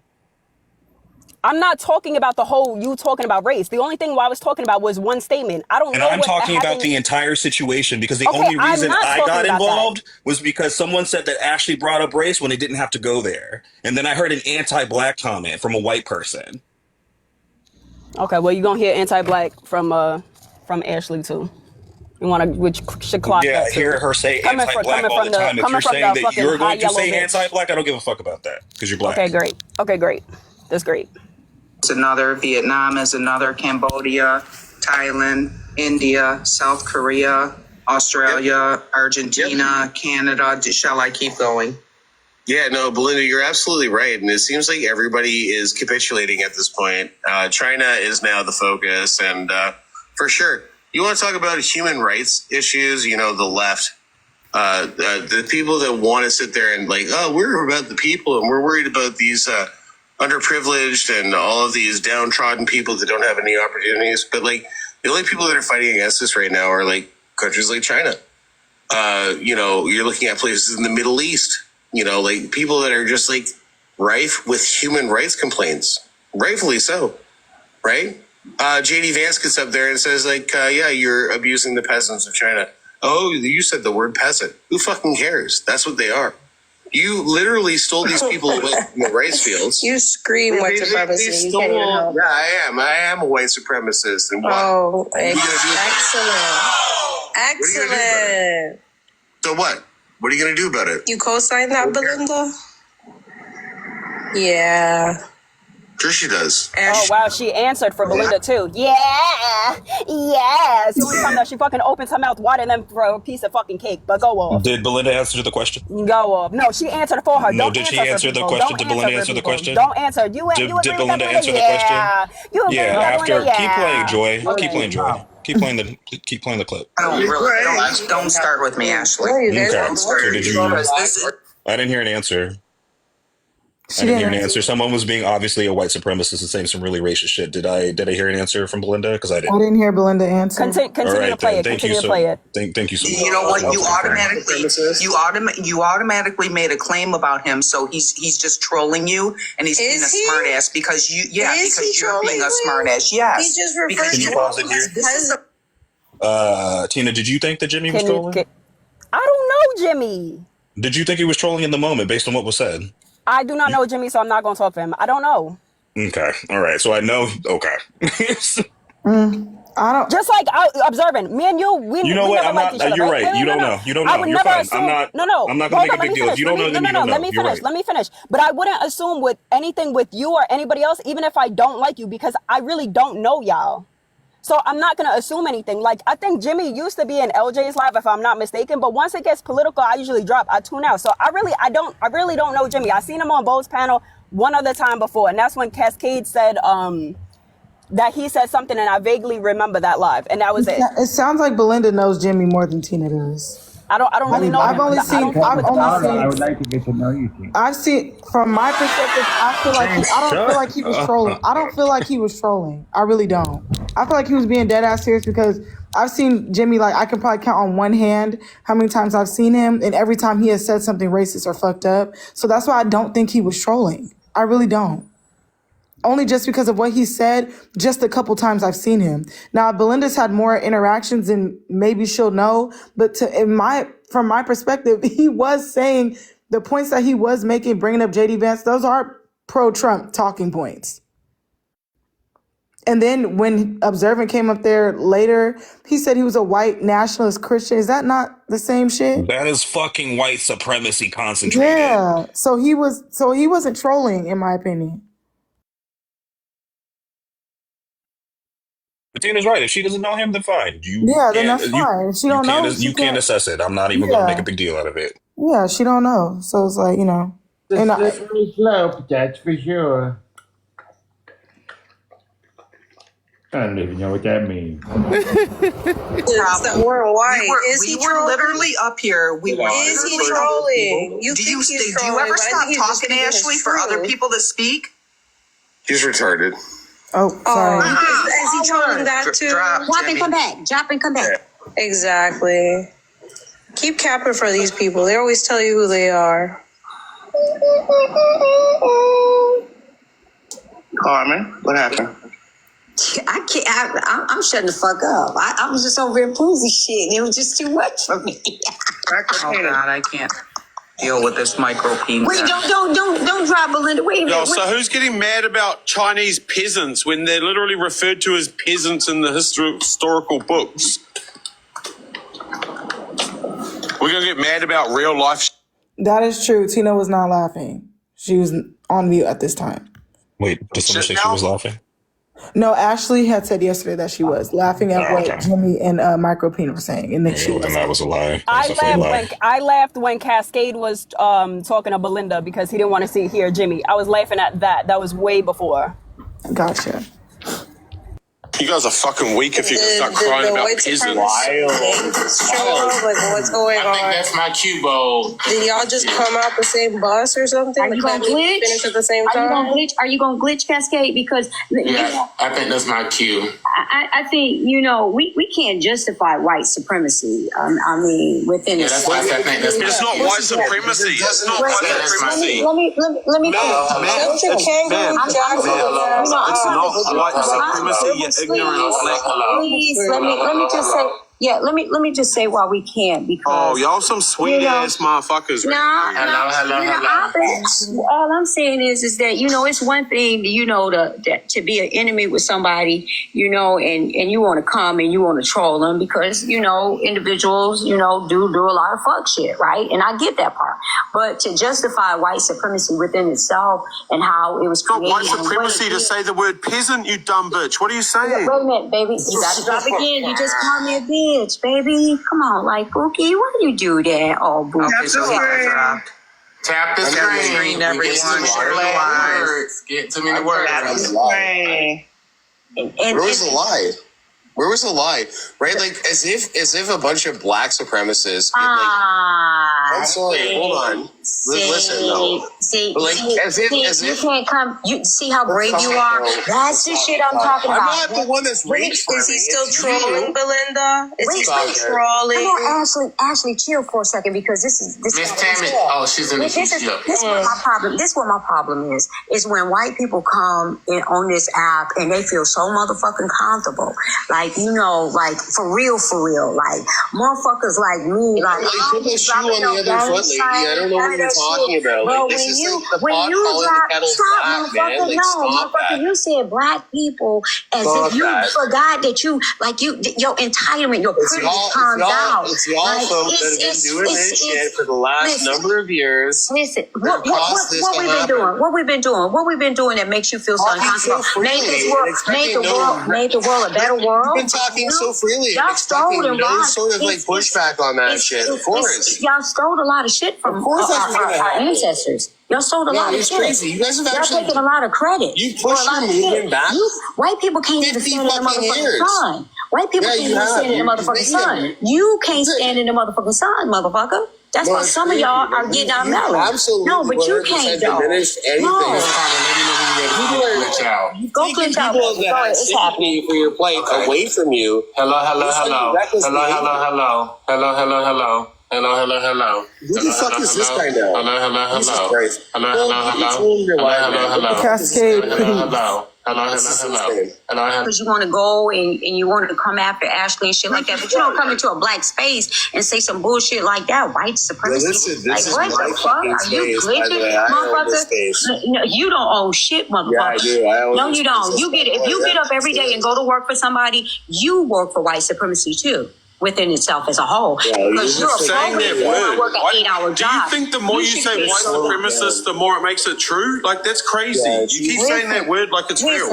I'm not talking about the whole you talking about race. The only thing I was talking about was one statement. I don't And know I'm what talking about happened. the entire situation because the Okay, only I'm reason not I talking got about that. involved was because someone said that Ashley brought up race when they didn't have to go there. And then I heard an anti-black comment from a white person. Okay, well, you're gonna hear anti-black from Ashley too. You want to, which should clock Yeah, that too. hear her say anti-black all the time. If you're saying that you're going to say anti-black, I don't give a fuck about that because you're black. Okay, great. Okay, great. That's great. It's another. Vietnam is another. Cambodia, Thailand, India, South Korea, Australia, Argentina, Canada. Shall I keep going? Yeah, no, Belinda, you're absolutely right. And it seems like everybody is capitulating at this point. China is now the focus. And for sure, you want to talk about human rights issues, you know, the left, the people that want to sit there and like, oh, we're about the people and we're worried about these underprivileged and all of these downtrodden people that don't have any opportunities. But like the only people that are fighting against this right now are like countries like China. You know, you're looking at places in the Middle East, you know, like people that are just like rife with human rights complaints, rightfully so, right? JD Vance gets up there and says like, yeah, you're abusing the peasants of China. Oh, you said the word peasant. Who fucking cares? That's what they are. You literally stole these people away from the rice fields. You scream white supremacy. You can't even help. Yeah, I am a white supremacist. And what? Oh, What are you gonna do? excellent. What are you gonna do about it? Excellent. So what? What are you going to do about it? You co-sign that, Belinda? Yeah. Sure she does. Oh wow, she answered for Belinda too. Yeah, yes. The only time that she fucking opens her mouth wider than for a piece of fucking cake. But go off. Did Belinda answer the question? Go off. No, she answered for her. No, Don't did she answer answer for the people. question? Don't Did Belinda for answer the people. question? Don't answer. You Did agree with Belinda that, answer the yeah. question? You agree Yeah, with that, after Belinda? keep playing, Yeah. Joy. Okay. Keep playing, Joy. Keep playing the clip. Don't start with me, Ashley. Okay. Don't So start. did you? Because this is- I didn't hear an answer. I didn't hear an answer. Someone was being obviously a white supremacist and saying some really racist shit. Did I hear an answer from Belinda? Because I I didn't. didn't hear Belinda answer. Continue All right, to play then. it. Continue to play it. Thank you so much. You know what? Thank You automatically made a claim about him, so he's just trolling you, and he's being a smart ass because you. Yeah, Is he because you're being a trolling smart you? ass. Yes. He just referred Because Can you to pause it here? Tina, did you think that Jimmy was trolling? I don't know Jimmy. Did you think he was trolling in the moment based on what was said? I do not know Jimmy, so I'm not going to talk to him. I don't know. Okay. All right. So I know. Okay. I don't. Just like observing me and you, we. You know we what? never I'm liked not. each other, You're right. right. Wait, You don't no. know. You don't I know. would You're never fine. assume. I'm not. No. I'm not Hold gonna on, make a big deal. If you don't know, then you don't know. Let me You're finish. right. Let me finish. But I wouldn't assume with anything with you or anybody else, even if I don't like you, because I really don't know y'all. So I'm not gonna assume anything. Like I think Jimmy used to be in LJ's live, if I'm not mistaken. But once it gets political, I usually drop. I tune out. So I really don't know Jimmy. I seen him on Bo's panel one other time before, and that's when Cascade said that he said something, and I vaguely remember that live, and that was it. It sounds like Belinda knows Jimmy more than Tina does. I don't really know. I've only seen. I would like to get to know you, Tina. I see from my perspective. I feel like I don't feel like he was trolling. I don't feel like he was trolling. I really don't. I feel like he was being dead ass serious because I've seen Jimmy, like, I can probably count on one hand how many times I've seen him, and every time he has said something racist or fucked up. So that's why I don't think he was trolling. I really don't. Only just because of what he said, just a couple times I've seen him. Now, Belinda's had more interactions and maybe she'll know, but from my perspective, he was saying the points that he was making, bringing up JD Vance, those are pro-Trump talking points. And then when Observant came up there later, he said he was a white nationalist Christian. Is that not the same shit? That is fucking white supremacy concentrated. Yeah. So he wasn't trolling, in my opinion. But Tina's right. If she doesn't know him, then fine. Then that's fine. If she don't know, you can't assess it. I'm not even going to make a big deal out of it. Yeah, she don't know. So it's like, The slippery slope, that's for sure. I don't even know what that means. We're white. We were literally up here. Is he trolling? Do you ever stop talking, Ashley, for other people to speak? He's retarded. Oh, sorry. Is he trolling that too? Drop and come back. Drop and come back. Exactly. Keep capping for these people. They always tell you who they are. Carmen, what happened? I can't. I'm shutting the fuck up. I was just over here posing shit, and it was just too much for me. Oh God, I can't deal with this micro penis. Wait, don't drop Belinda. Wait a minute. So who's getting mad about Chinese peasants when they're literally referred to as peasants in the historical books? We're gonna get mad about real life. That is true. Tina was not laughing. She was on mute at this time. Wait, did someone say she was laughing? No, Ashley had said yesterday that she was laughing at what Jimmy and Micropena were saying, and then she was. Then that was a lie. I laughed when Cascade was talking to Belinda because he didn't want to hear Jimmy. I was laughing at that. That was way before. Gotcha. You guys are fucking weak if you can start crying about peasants. What's going on? I think that's my cue ball. Did y'all just come out the same bus or something? Are you gonna glitch? Finish at the same time? Are you gonna glitch, Cascade? Because Yeah, I think that's my cue. I think we can't justify white supremacy. I mean, within Yeah, that's why I think that's It's not white supremacy. It's not white supremacy. Let me It's not white supremacy, you ignorant black. Please, let me just say. Yeah, let me just say why we can't, because Oh, y'all some sweet ass motherfuckers. All I'm saying is that it's one thing to be an enemy with somebody, and you want to come and you want to troll them because individuals do a lot of fuck shit, right? And I get that part, but to justify white supremacy within itself and how it was created, white supremacy to say the word peasant, you dumb bitch. What are you saying? Wait a minute, baby. You got to drop again. You just called me a bitch, baby. Come on, like, Bookie, why do you do that? Oh, Bookie. Tap the screen, everyone. Get too many words. Where was the lie? Where was the lie? Right, like as if a bunch of black supremacists. I'm sorry. Hold on. Listen, though. You can't come. You see how brave you are. That's the shit I'm talking about. I'm not the one that's rage. Is he still trolling, Belinda? Is he still trolling? Come on, Ashley, chill for a second, because this is Miss Tammy. Oh, she's in the This is what my problem. This is what my problem is when white people come in on this app and they feel so motherfucking comfortable, like for real, like motherfuckers like me, like put my shoe on the other foot, lady. I don't know what you're talking about. Bro, Like, this is like the pot calling the kettle black, man. Like, stop that. You said black people as if you forgot that your entitlement, your privilege comes out. It's y'all folks that have been doing this shit for the last number of years. Listen, what we've been doing that makes you feel so uncomfortable, made the world a better world. You've been talking so freely and expecting no sort of like pushback on that shit. Of course. Y'all stole a lot of shit from our ancestors. Y'all stole a lot of shit. Crazy. You guys have actually taken a lot of credit. You pushed your movement back. White people can't even stand in the motherfucking sun. White people can't even stand in the motherfucking sun. You can't stand in the motherfucking sun, motherfucker. That's why some of y'all are getting our melon. Absolutely. No, but you can't though. diminish anything. No. Glitch out. Go glitch out. People that Go ahead, have it's happening. sympathy for your plight away from you. Hello. Hello. Who the fuck is this guy now? Jesus Christ. Hello. Cascade. Because you want to go and you want to come after Ashley and shit like that, but you don't come into a black space and say some bullshit like that. White supremacy. This is what my the fuck? fucking Are you space, by the way. glitching, I own this motherfucker? space. No, you don't own shit, motherfucker. Yeah, I do. I own no, this you don't. space. You get it. If you get up every day and go to work for somebody, you work for white supremacy too. Within itself as a whole, because you're saying that word. work an 8-hour Do job. you think the more you say should white be- supremacist, the more it makes it true? Like, that's crazy. You keep saying that word like it's real.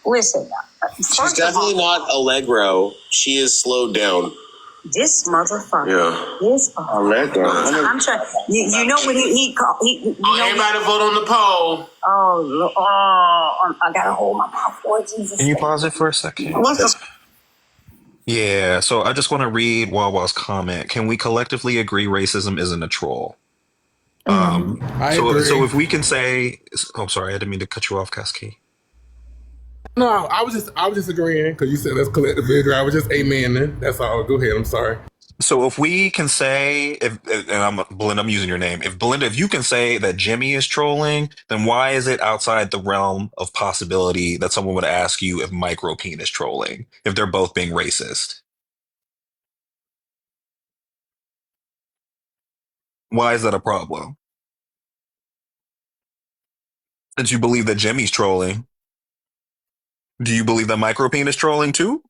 Listen. She's First of definitely all, not Allegro. She is slowed down. this motherfucker. Yeah. This Allegro. I'm trying. You know what he called? Everybody vote on the poll. I gotta hold my mouth for Jesus. Can you pause it for a second? What's the Yeah, so I just want to read Wawa's comment. Can we collectively agree racism isn't a troll? I So agree. if we can say, oh, sorry, I didn't mean to cut you off, Cascade. No, I was just agreeing because you said let's collectively agree. I was just amening. That's all. Go ahead. I'm sorry. So if we can say, Belinda, I'm using your name. If Belinda, if you can say that Jimmy is trolling, then why is it outside the realm of possibility that someone would ask you if Micropeen is trolling, if they're both being racist? Why is that a problem? Since you believe that Jimmy's trolling, do you believe that Micropeen is trolling too?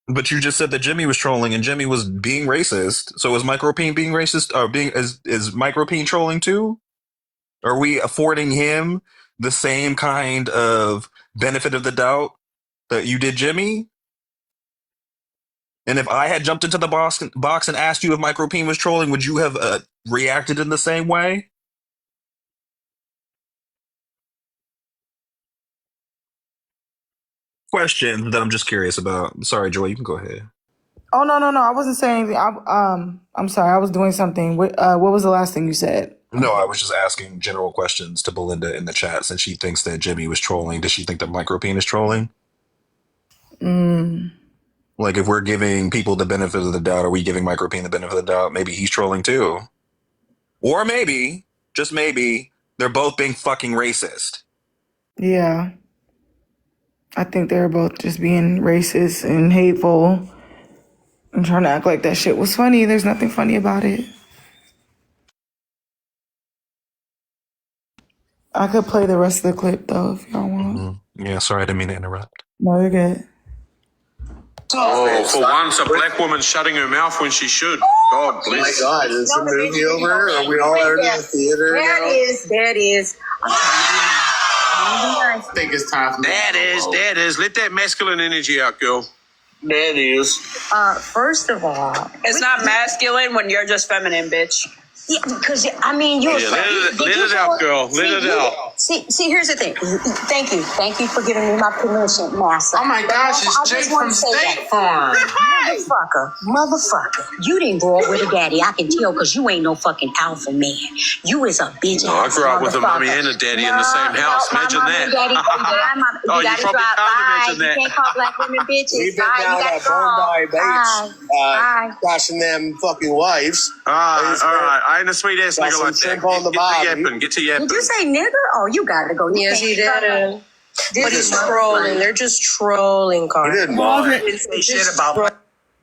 But you just said that Jimmy was trolling and Jimmy was being racist. So is Micropeen being racist? Or is Micropeen trolling too? Are we affording him the same kind of benefit of the doubt that you did Jimmy? And if I had jumped into the box and asked you if Micropeen was trolling, would you have reacted in the same way? Question that I'm just curious about. Sorry, Joy, you can go ahead. Oh no. I wasn't saying anything. I'm sorry. I was doing something. What was the last thing you said? No, I was just asking general questions to Belinda in the chat since she thinks that Jimmy was trolling. Does she think that Micropeen is trolling? Like, if we're giving people the benefit of the doubt, are we giving Micropeen the benefit of the doubt? Maybe he's trolling too. Or maybe, just maybe, they're both being fucking racist. Yeah. I think they're both just being racist and hateful and trying to act like that shit was funny. There's nothing funny about it. I could play the rest of the clip though if y'all want. Yeah, sorry, I didn't mean to interrupt. No, you're good. Oh, for once, a black woman shutting her mouth when she should. God Oh my bless. God, is the movie over? Are we all out in the theater There now? it is. I think it's time for That is. Let that masculine energy out, girl. That is. First of all, It's not masculine when you're just feminine, bitch. yeah, because I mean, you're. Yeah, let it out, girl. Let it out. See, here's the thing. Thank you for giving me my permission, Master. Oh my gosh, I it's just Jake wanna from say State that. Farm. Motherfucker. You didn't grow up with a daddy. I can tell because you ain't no fucking alpha man. You is a bitch. No, I grew up with a mommy and a daddy in the same house. Imagine that. Oh, you gotta probably drop can't by. imagine You that. can't call black women bitches. We've been Bye. You down gotta at go. Bondi Bates, crashing them fucking wives. All right. I ain't a sweet ass Got nigga some like shrimp that. on the Get to barbie. yapping. Get to yapping. Did you say nigger? Oh, you gotta go. You Yes, can't he stop did. it. But he's trolling. They're just trolling, He Carl. didn't Pause mind. it. Didn't say shit about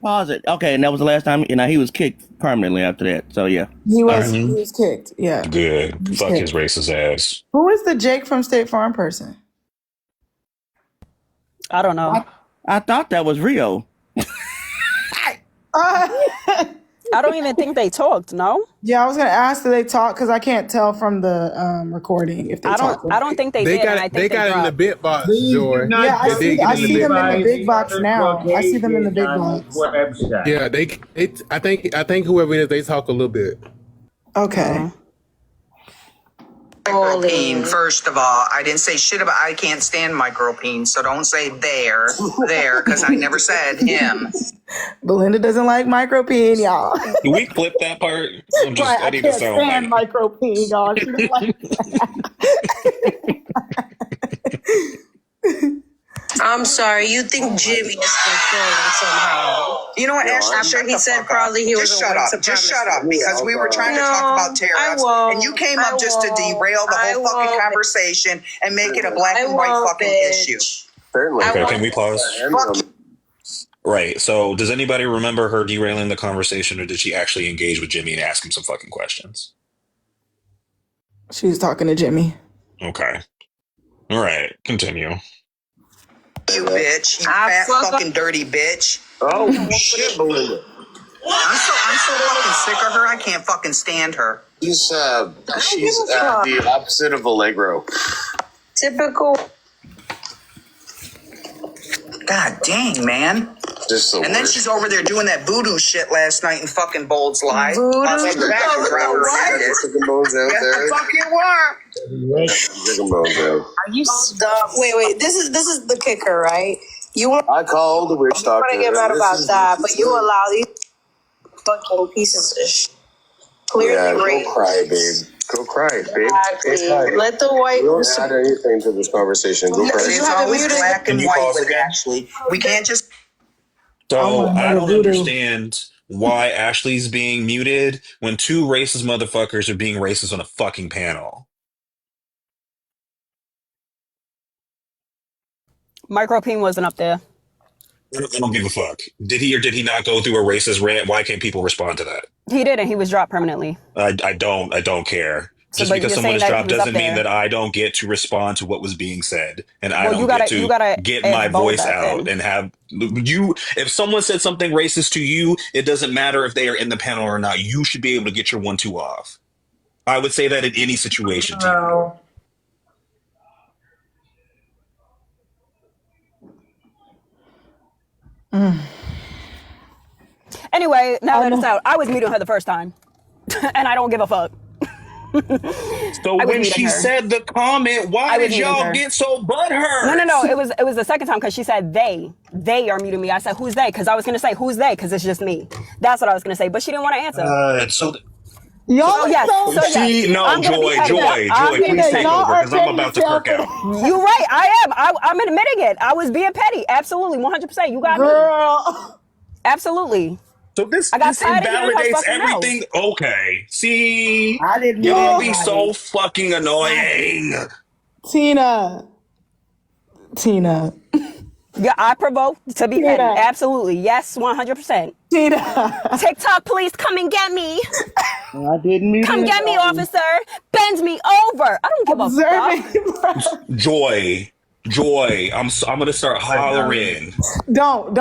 Pause it. Okay, and that was the last time. And he was kicked permanently after that. So yeah. He was kicked. Yeah. Good. He's Fuck his kicked. racist ass. Who is the Jake from State Farm person? I don't know. I thought that was Rio. I don't even think they talked. No, Yeah, I was gonna ask, do they talk? Because I can't tell from the recording if they talk. I don't think they They did. and I got think they got in the dropped. big box, Please Joy. do not Yeah, I They did see. get I in the see big them in box. the big box now. I see them in the big box. Website. Yeah, I think whoever it is, they talk a little bit. Okay. Micropene, first of all. I didn't say shit about, I can't stand Micropene, so don't say there, because I never said him. Belinda doesn't like Micropene, y'all. Can we clip that part? I'm just, Right, I I need to can't sound stand like. Micropene, y'all. She don't like I'm sorry. You think Jimmy is controlling somehow? You know what, Ashley? After he said probably he was just a shut white up. Just shut supremacist. up, because we were trying to talk about tariffs, and you came up just to derail the whole fucking conversation and make it a black and white fucking issue. Certainly. Okay, can we pause? Fuck you. Right. So, does anybody remember her derailing the conversation, or did she actually engage with Jimmy and ask him some fucking questions? She was talking to Jimmy. Okay. All right. Continue. You bitch. You fat fucking dirty bitch. Oh shit, Belinda. I'm so fucking sick of her. I can't fucking stand her. She's the opposite of Allegro. Typical. God dang, man. Just the And then worst. she's over there doing that voodoo shit last night in fucking Bold's Live. Voodoo? Fucking Bones out there. fucking work. Chicken bones out. Are you stuck? Wait. This is the kicker, right? You want I called the witch doctor. to get mad This about is- that, but you allow these fucking pieces of shit. Clearly Yeah, rape. go cry, babe. Go cry, babe. Exactly. Go cry. Let the white. You don't add anything to this conversation. Go cry. It's always black Can and you white pause with again? Ashley. We can't just. So, my I don't voodoo. understand why Ashley's being muted when two racist motherfuckers are being racist on a fucking panel. Micropene wasn't up there. I don't give a fuck. Did he or did he not go through a racist rant? Why can't people respond to that? He didn't. He was dropped permanently. I don't care. So, Just but because you're someone saying is that dropped he was up doesn't mean there. that I don't get to respond to what was being said, and I Well, don't you get gotta to get ask my Bold voice that out then. and have you. If someone said something racist to you, it doesn't matter if they are in the panel or not. You should be able to get your 1-2 off. I would say that in any situation to you. No. Anyway, now that it's out, I was muting her the first time, and I don't give a fuck. So I was when muting she her. said the comment, why I was did muting y'all her. get so butthurt? No. It was the second time because she said they are muting me. I said who's they? Because I was gonna say who's they? Because it's just me. That's what I was gonna say, but she didn't want to answer. So Y'all yes, so so yes. see, no, I'm gonna be petty. I'm Joy, please take y'all over are because I'm about to petty perk out. You're right. I am. I'm admitting it. I was being petty. Absolutely, 100%. You got me. girl. Absolutely. So this I got tired of hearing her invalidates fucking mouth. everything. Okay, see, I didn't y'all know be so fucking annoying. Tina. Yeah, I provoked to be Tina. petty. Absolutely. Yes, 100%. Tina. TikTok, please come and get me. I didn't mean Come it. get me, officer. Bend me over. I don't give a fuck. Joy, I'm gonna start hollering. Don't.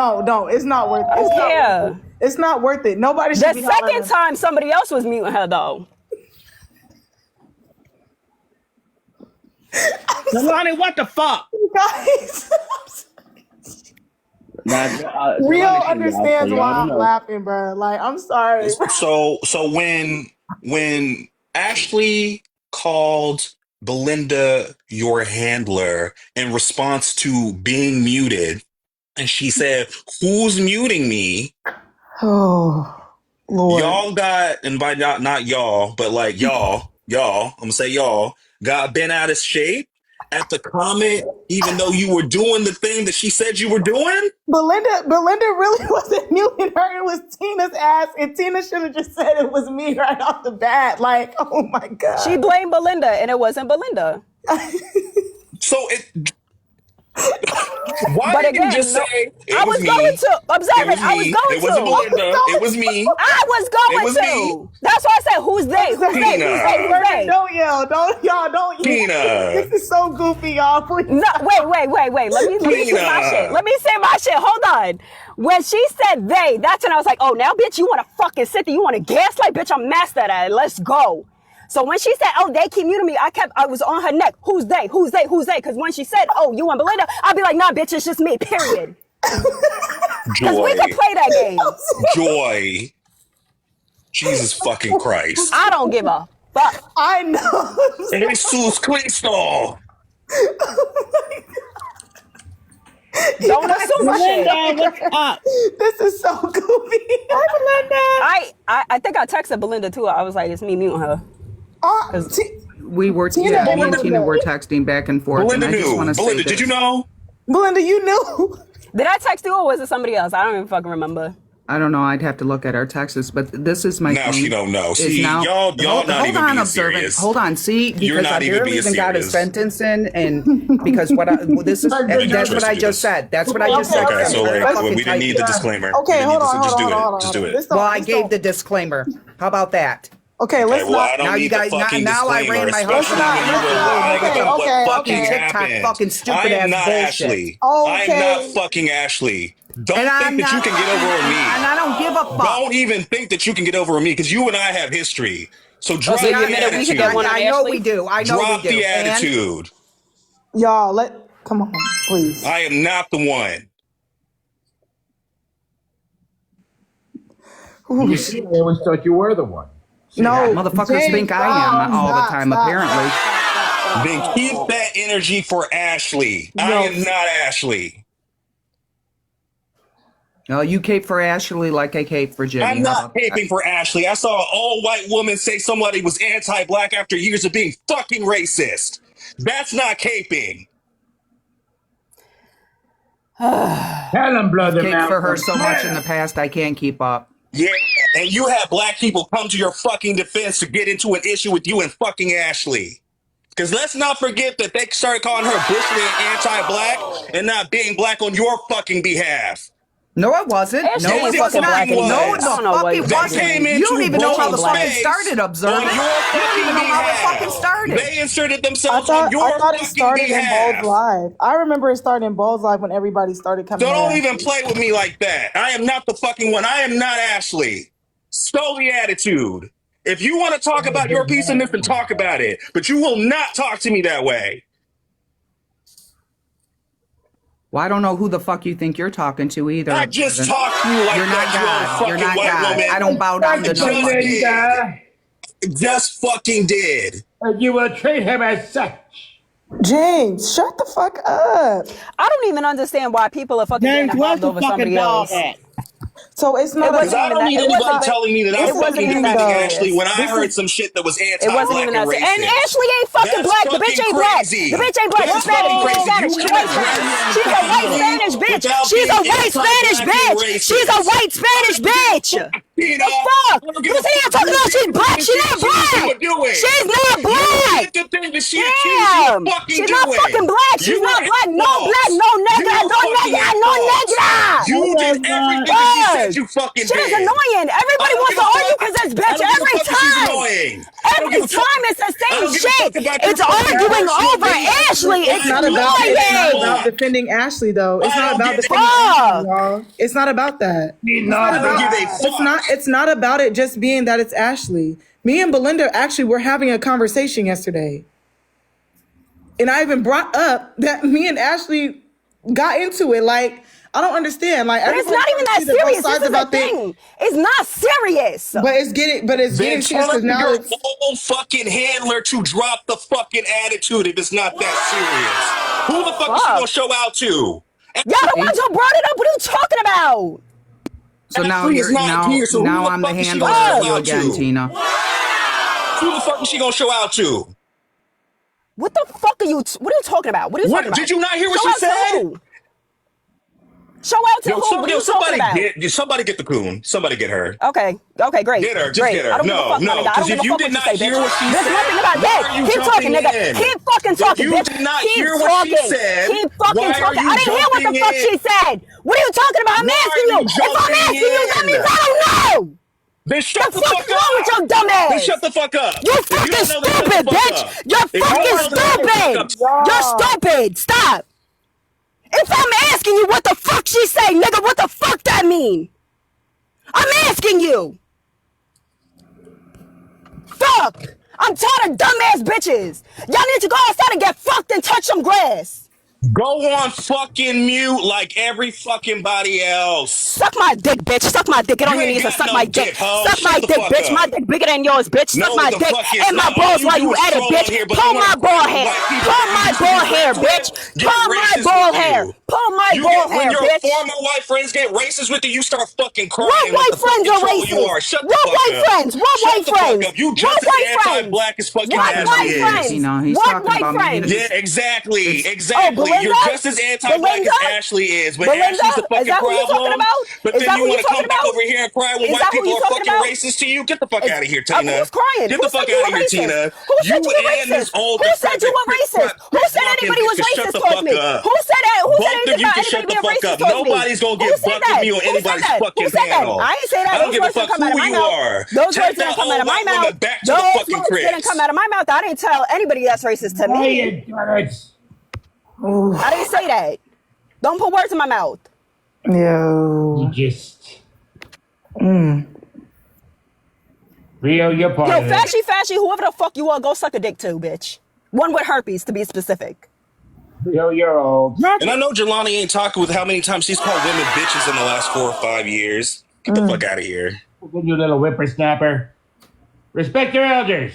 It's not worth it. It's not worth it. Nobody should The be hollering. second time somebody else was muting her, though. Jelani, what the fuck? Guys, Rio understands why I'm laughing, bro. Like, I'm sorry. So when Ashley called Belinda your handler in response to being muted, and she said, "Who's muting me?" Oh, Lord. Y'all got, and by not y'all, but like y'all, I'm gonna say y'all got bent out of shape at the comment, even though you were doing the thing that she said you were doing. Belinda really wasn't muting her. It was Tina's ass, and Tina should have just said it was me right off the bat. Like, oh my God. She blamed Belinda, and it wasn't Belinda. So it. Why But didn't again, you just no, say it I was was me? going to observe it. I was me. going It wasn't to. Belinda. It was me. I was going It was to. me. That's why I said, "Who's they? Who's they? Tina. Who's they? Who's they?" Don't yell. Don't yell. Tina. This is so goofy, y'all. Please. No, wait. Let me say my shit. Let me say my shit. Hold on. When she said they, that's when I was like, oh, now, bitch, you want to fucking sit there? You want to gaslight? Bitch, I'm master at it. Let's go. So when she said, oh, they keep muting me, I was on her neck. Who's they? Who's they? Who's they? Because when she said, oh, you and Belinda, I'd be like, nah, bitch, it's just me, period. Because we could play that game. Joy. Jesus fucking Christ. I don't give a fuck. I know. Jesus Cristo. Don't assume my shit. What's up? This is so goofy. I think I texted Belinda too. I was like, it's me muting her. We were, Tina, me and Tina were texting back and forth. Belinda and I just knew. want to say Belinda, this. did you know? Belinda, you knew. Did I text you or was it somebody else? I don't even fucking remember. I don't know. I'd have to look at our texts, but this is my Now thing. she don't know. Is See, now, y'all not hold even on, being observant. serious. Hold on. See, You're because not I even barely being even got a serious. sentence in, and because this is that's what I just said. That's what I just said. Okay, so like, Fucking well, we didn't type need it. the disclaimer. Okay, We didn't hold need on, to- hold just on, do it. hold on, Just hold do on. it. This don't- Well, I this gave don't- the disclaimer. How about that? Okay, let's Okay, well, I not. don't Now need you guys- the fucking now I disclaimer, ran my especially husband when you out. were lying Okay, about okay, what fucking okay. TikTok happened. fucking stupid I am ass not bullshit. Ashley. I am Okay. not fucking Ashley. Don't And think I'm that not, you can get over on me. and I don't give a fuck. Don't even think that you can get over on me because you and I have history. So drop so the you admitted we should attitude. get one on I know Ashley? we do. I know Drop we do. the And attitude. Y'all, come on, please. I am not the one. Ooh, You see, I always thought you were the one. no, motherfuckers James, think I am all the time, apparently. Then keep that energy for Ashley. I am not Ashley. No, you cape for Ashley like I cape for Jimmy. I'm How not about that? caping for Ashley. I saw an all-white woman say somebody was anti-black after years of being fucking racist. That's not caping. Tell them, brother. Cape for her Malcolm. so much in the past, I can't keep up. Yeah, and you have black people come to your fucking defense to get into an issue with you and fucking Ashley. Because let's not forget that they started calling her bushly and anti-black and not being black on your fucking behalf. No, it wasn't. Ashley No, ain't it was fucking not. black anymore. No, I the don't know fuck what it you They wasn't. came You into don't even know how the Bo's fucking space started, on observant. your You don't fucking even know how it fucking behalf. started. They inserted I themselves thought on your it fucking started in Bold's behalf. Live. I remember it started in Bold's Live when everybody started coming. So at don't even Ashley. play with me like that. I am not the fucking one. I am not Ashley. Stow the attitude. If you want to talk about your piece of this, then talk about it. But you will not talk to me that way. Well, I don't know who the fuck you think you're talking to either. I just observant. talked to you like You're not that, God. you You're old not fucking white God. woman. I don't bow down to Just nobody. did. Just fucking did. You will treat him as such. James, shut the fuck up. I don't even understand why people are fucking James, getting where's involved the over fucking somebody dog else. at? So it's not. It Because wasn't I even don't that. need It anybody wasn't. telling me that It I'm wasn't fucking even defending that. Ashley when I This heard is- some shit that was It wasn't anti-black even and that. And racist. Ashley ain't fucking That's black. The bitch fucking ain't black. crazy. The bitch ain't black. She's That's Spanish. fucking She's crazy. Spanish. You She's can't white drag Spanish. me She's a white into Spanish bitch. without She's a being white Spanish anti-black and bitch. She's a racist. white Spanish bitch. You The know, fuck? I don't You give a see her fuck talking who about she's did black? the She's shit not she accused you black. of doing. She's not You black. did the thing that she accused you of Damn. fucking She's doing. not fucking black. She's You not were black. at No fault. black. No You nigga. were No fucking nigga. at No fault. nigga. You did everything that she said you fucking Shit is did. annoying. I Everybody don't wants give to a argue fuck. because it's I bitch don't give a every fuck if she's time. annoying. I don't Every give a fuck. time it's the I same don't give a shit. fuck about your It's fucking arguing personal over opinion. Ashley. It's It's not about. It's not annoying. about defending Ashley though. It's I not don't about give a defending fuck. Ashley, y'all. It's not about that. It's not I don't about. give a It's fuck. not. It's not about it just being that it's Ashley. Me and Belinda actually were having a conversation yesterday, and I even brought up that me and Ashley got into it. Like, I don't understand. Like, But it's not even that serious. This is the thing. It's not serious. But it's getting. But it's Then getting serious tell because now your it's. old fucking handler to drop the fucking attitude if it's not that serious. Who the fuck is she gonna show out to? Y'all the ones who brought it up. What are you talking about? So now Ashley you're is not here, so who now the I'm the fuck is she handler gonna of show you out again, to? Tina. Who the fuck is she gonna show out to? What the fuck are you? What are you talking about? What are you talking about? Did you not hear what Show she out to said? who? Show out to who? What are you talking about? Somebody get the coon. Somebody get her. Okay, great. Get her, just great. get her. I don't give a No, fuck, no, my nigga. I don't because give if a you fuck did what not you say, hear bitch. what she There's said, nothing about why that. are you Keep talking, jumping nigga. in? Keep fucking If talking, you bitch. did not Keep hear what she talking. said, Keep fucking why are talking. you I didn't hear what the jumping fuck she in? said. What are you talking about? I'm Why asking are you. you If I'm jumping asking you, that in? means I don't know. Then shut the fuck's fuck wrong with your dumb ass? Then shut the fuck up. You're If you fucking don't know, then shut the stupid, fuck bitch. up. You're If you fucking don't know, then shut the fuck stupid. up. You're stupid. Stop. If I'm asking you what the fuck she say, nigga, what the fuck that mean? I'm asking you. Fuck. I'm tired of dumbass bitches. Y'all need to go outside and get fucked and touch some grass. Go on fucking mute like every fucking body else. Suck my dick, bitch. Suck my dick. Get on You your ain't knees and got suck no my dick. dick, ho. Suck my Shut the dick, fuck bitch. up. My dick bigger than yours, bitch. Suck No, my the dick fuck it's and my not. All balls you while do you is at it, troll on bitch. here, but Pull you wanna my cry ball when hair. white people Pull that my you used to ball be hair, friends bitch. with get Pull my racist ball with hair. you. Pull my You ball get when hair, your bitch. former white friends get racist with you, you start fucking What crying like white the friends fucking are troll you racist? are. Shut the What fuck white up. friends? What Shut white the fuck friends? up. You What just as white friends? anti-black as fucking What Ashley white is. friends? You know, he's What talking white about friends? me. Yeah, exactly. It's Oh, Exactly. Belinda? You're just as anti-black as Belinda? Ashley is, but Belinda? Ashley's the Is fucking that who you talking problem. about? But Is then that you who you want to come talking back about? over here and cry when Is white that who people you are talking fucking about? racist to you. Get the fuck Is, out of here, Tina. who's crying? Get Who the said fuck you out were of here, racist? Tina. Who said you were And this racist? old Who said you decrepit were racist? Who said walking anybody bitch was can shut racist the towards fuck me? up. Who said that? Who said Both of anything you about can anybody shut the being fuck racist up. towards me? Nobody's gonna Who get said buck with that? me on Who said anybody's that? Who fucking said that? panel. I ain't say that. I don't Those give a words didn't fuck come out who of my you mouth. are. Those Take words that didn't come out old of my white mouth. woman back to the Those fucking words didn't cribs. come out of my mouth. I didn't tell anybody that's racist to me. I didn't say that. Don't put words in my mouth. You Yo. just Mm. Rio, you're part Yo, of it. Fashy, whoever the fuck you are, go suck a dick too, bitch. One with herpes, to be specific. Rio, you're old. And I know Jelani ain't talking with how many times she's called women bitches in the last 4 or 5 years. Get the fuck out of here. You little whippersnapper. Respect your elders.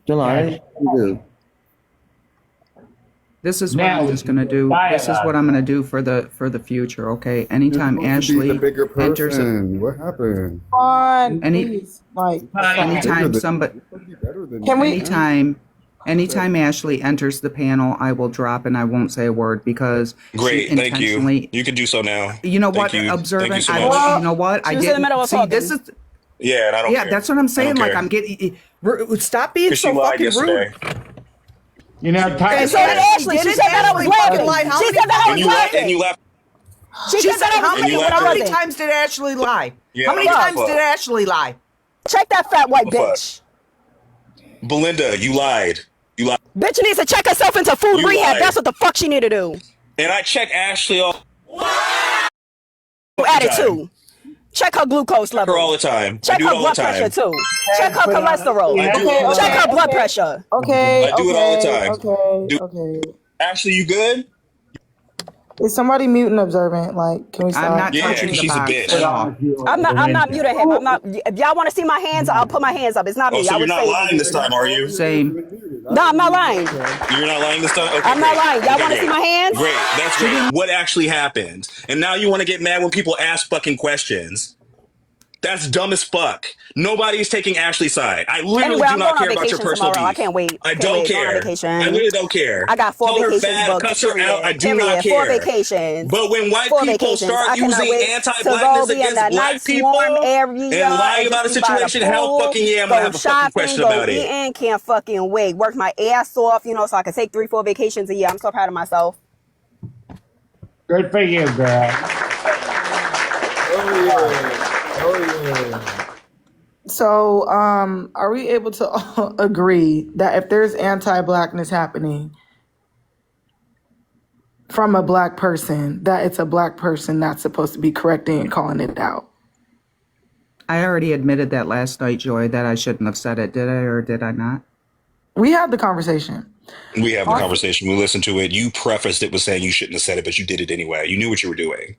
Jelani, what you do? This is what Now I'm just gonna do. This is what I'm gonna do for the future. Okay. Anytime You're supposed to be Ashley the bigger enters, person. What happened? On, Any- please. Like, anytime somebody, can we? anytime Ashley enters the panel, I will drop and I won't say a word because Great, she thank you. intentionally. You can do so now. You know Thank what? you. Observant. Thank you so I, much. you know what? She I was in the didn't middle of see. talking. This is. Yeah, and I don't Yeah, care. that's what I'm saying. don't Like care. I'm getting. Stop being Because she so lied fucking yesterday. rude. You know, And Tyler. so did Ashley. She said that I was laughing. She said that I was And you laughing. laughed. She said that I was And you laughing when I laughed. How many wasn't. times did Ashley lie? Yeah, How many I don't times give a did fuck. Ashley lie? Check that fat white What the fuck? bitch. Belinda, you lied. You lied. Bitch needs to check herself into food You rehab. lied. That's what the fuck she need to do. And I check Ashley all Attitude. Check her glucose level. her all the time. I Check do her it all the blood time. pressure too. Check her cholesterol. I do it all the Check her time. blood pressure. Okay. I do it all the time. Okay. Do- Okay. Ashley, you good? Is somebody muting observant? Like, can we stop? I'm not Yeah, touching because the she's a box bitch. at all. I'm not muting him. I'm not. If y'all want to see my hands, I'll put my hands up. It's not Oh, me. so I you're would not say lying this time, are you? Same. No, I'm not lying. You're not lying this time? Okay, I'm not great. lying. Y'all Okay, want to see great. my hands? Great, that's great. What actually happened? And now you want to get mad when people ask fucking questions. That's dumb as fuck. Nobody's taking Ashley's side. I literally Anyway, do I'm not going on care about your vacation personal tomorrow. I beef. can't wait. I Can't don't wait. Going on care. vacation. I really don't care. I got 4 Tell her vacations fat, booked. cuss her out. I do not Period. 4 care. vacations. But when white 4 people vacations. start I cannot using wait to anti-blackness go be in against that black nice people warm area and lying about a just be by the situation, hell pool, fucking yeah, I'm gonna go have a fucking shopping, question go about it. eating. Can't fucking wait. Work my ass off, so I can take 3-4 vacations a year. I'm so proud of myself. Good for you, girl. Oh yeah. Oh yeah. So, are we able to agree that if there's anti-blackness happening from a black person, that it's a black person that's supposed to be correcting and calling it out? I already admitted that last night, Joy, that I shouldn't have said it. Did I or did I not? We had the conversation. We have the conversation. We listened to it. You prefaced it with saying you shouldn't have said it, but you did it anyway. You knew what you were doing.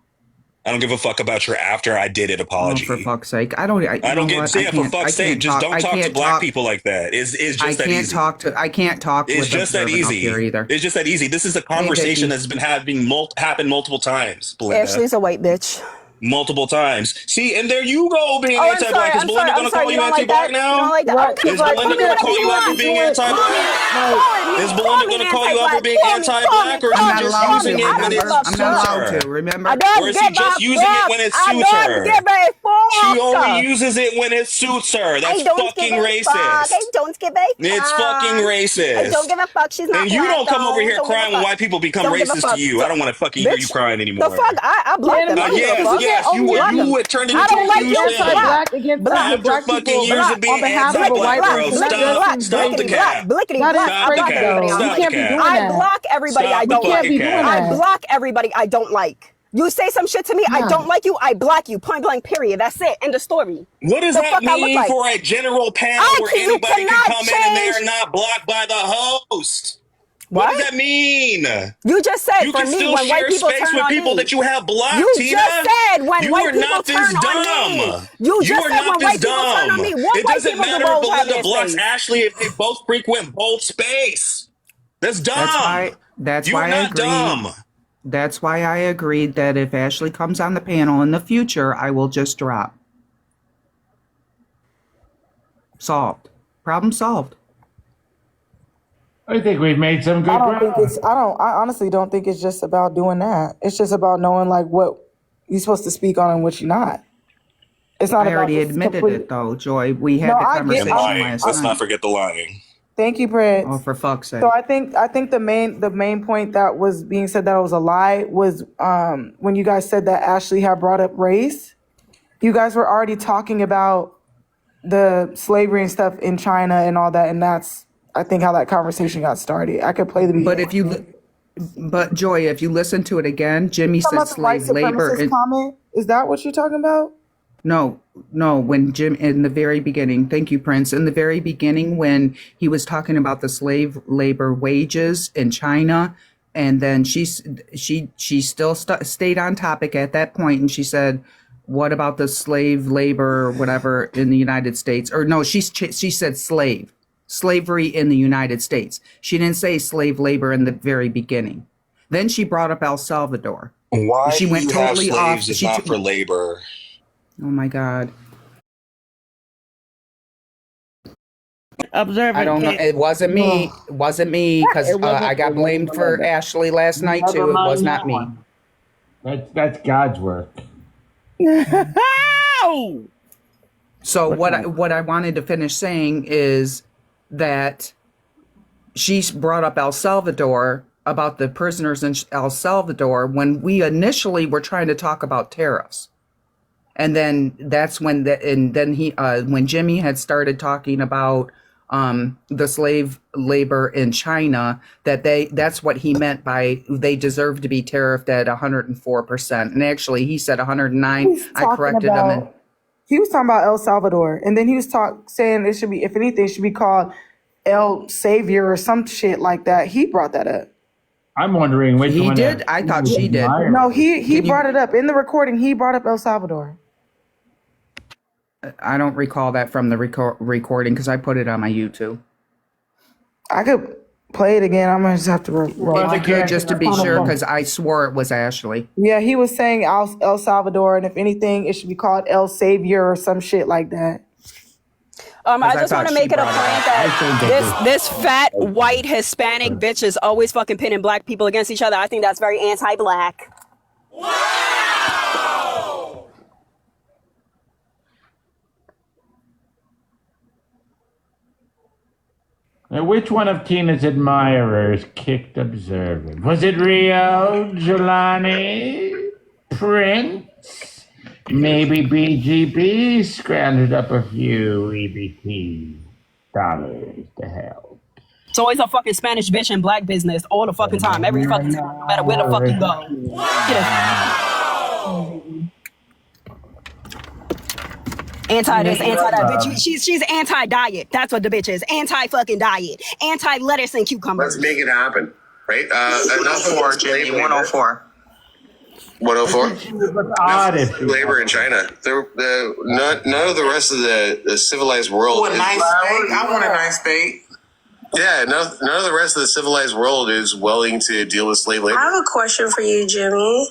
I don't give a fuck about your after I did it apology. Oh, for fuck's sake. I don't I don't get yeah, for fuck's sake. Just don't talk to black people like that. It's just that easy. I can't talk It's with just that Observant up easy. here either. It's just that easy. This is a conversation that's been happened multiple times, Belinda. Ashley's a white bitch. Multiple times. See, and there you go being Oh, I'm anti-black. sorry, Is Belinda going to call you anti-black now? You don't like that? Right. Okay, Is Belinda going to call you out for being anti-black? Is Belinda going to call you out for being anti-black, or I'm is not she just allowed to. using it when it Remember? I'm suits not allowed her? to. Remember? I don't Or is give she just a using it fuck. when it I suits don't her? give a fuck. She only uses it when it suits her. That's I don't fucking give a fuck. I racist. don't give a fuck. It's fucking racist. I don't give a fuck. She's not And you black, don't come though. over here Don't give a crying when fuck. white people become Don't give a racist fuck. to you. I don't want to fucking hear you Bitch, crying anymore. The fuck? I blocked them. I don't give a fuck. Yes, you Block them. would turn it I into don't a like huge your thing. Anti-black against After black fucking people years of being on behalf of a anti-black, white bro, person. That stop the is cap. Blickety That is black. I block crazy, everybody though. I You don't can't be like. doing I that. block everybody Stop I the don't fucking like. be doing cap. I that. block everybody I don't like. You say some shit to me, I don't like you, I block you. Point blank, period. That's it. End of story. What does The that fuck I look mean like? for a general panel where You anybody can cannot come in and they change. are not blocked by the host? What? What does that mean? You just said You for can me still when white share people space turn with on people me. that you have blocked, You Tina. just said when You white are people not turn this on me. dumb. You just are said not when this white people turn on dumb. me. What It white doesn't people do matter if Bowles have in Belinda their blocks space? Ashley if they both frequent both space. That's dumb. That's You why are I not agreed. dumb. That's why I agreed that if Ashley comes on the panel in the future, I will just drop. Solved. Problem solved. I think we've made some good ground. I honestly don't think it's just about doing that. It's just about knowing like what you're supposed to speak on and what you're not. It's not I about already just admitted complete. it though, Joy. We had No, the I get. conversation Lying. last Let's night. not forget the lying. Thank you, Prince. Oh, for fuck's sake. So I think the main point that was being said that it was a lie was when you guys said that Ashley had brought up race. You guys were already talking about the slavery and stuff in China and all that, and that's I think how that conversation got started. I could play the beginning. But Joy, if you listen to it again, Jimmy Talking said about the white slave labor. supremacist comment. Is that what you're talking about? No, when Jim, in the very beginning, thank you, Prince. In the very beginning, when he was talking about the slave labor wages in China, and then she still stayed on topic at that point, and she said, "What about the slave labor or whatever in the United States?" Or no, she said slavery in the United States. She didn't say slave labor in the very beginning. Then she brought up El Salvador. Why She do went you have totally slaves off. if not for labor? Oh my God. Observe I don't know. It wasn't me. It wasn't me because I got blamed for Ashley last night too. It was not me. That's God's work. So what I wanted to finish saying is that she brought up El Salvador about the prisoners in El Salvador when we initially were trying to talk about tariffs. And then that's when when Jimmy had started talking about the slave labor in China, that's what he meant by they deserve to be tariffed at 104%. And actually he said 109. I corrected him. And He was talking about El Salvador, and then he was saying it should be, if anything, it should be called El Savior or some shit like that. He brought that up. I'm wondering which he one. did. I thought she did. No, he brought it up in the recording. He brought up El Salvador. I don't recall that from the recording because I put it on my YouTube. I could play it again. I'm gonna just have to If you could, just to be sure, because I swore it was Ashley. Yeah, he was saying El Salvador, and if anything, it should be called El Savior or some shit like that. I just want to make it a point that this fat white Hispanic bitch is always fucking pitting black people against each other. I think that's very anti-black. Now, which one of Tina's admirers kicked observant? Was it Rio, Jelani, Prince? Maybe BGB scrounged up a few EBT dollars to help. It's always a fucking Spanish bitch in black business all the fucking time. Every fucking time, no matter where the fuck you go. Anti this, anti that. Bitch, she's anti diet. That's what the bitch is. Anti fucking diet. Anti lettuce and cucumbers. Let's make it happen, right? Enough 104, Jimmy. 104. 104. Labor in China. None of the rest of the civilized world. Oh, a nice state. I want a nice state. Yeah, none of the rest of the civilized world is willing to deal with slave labor. I have a question for you, Jimmy.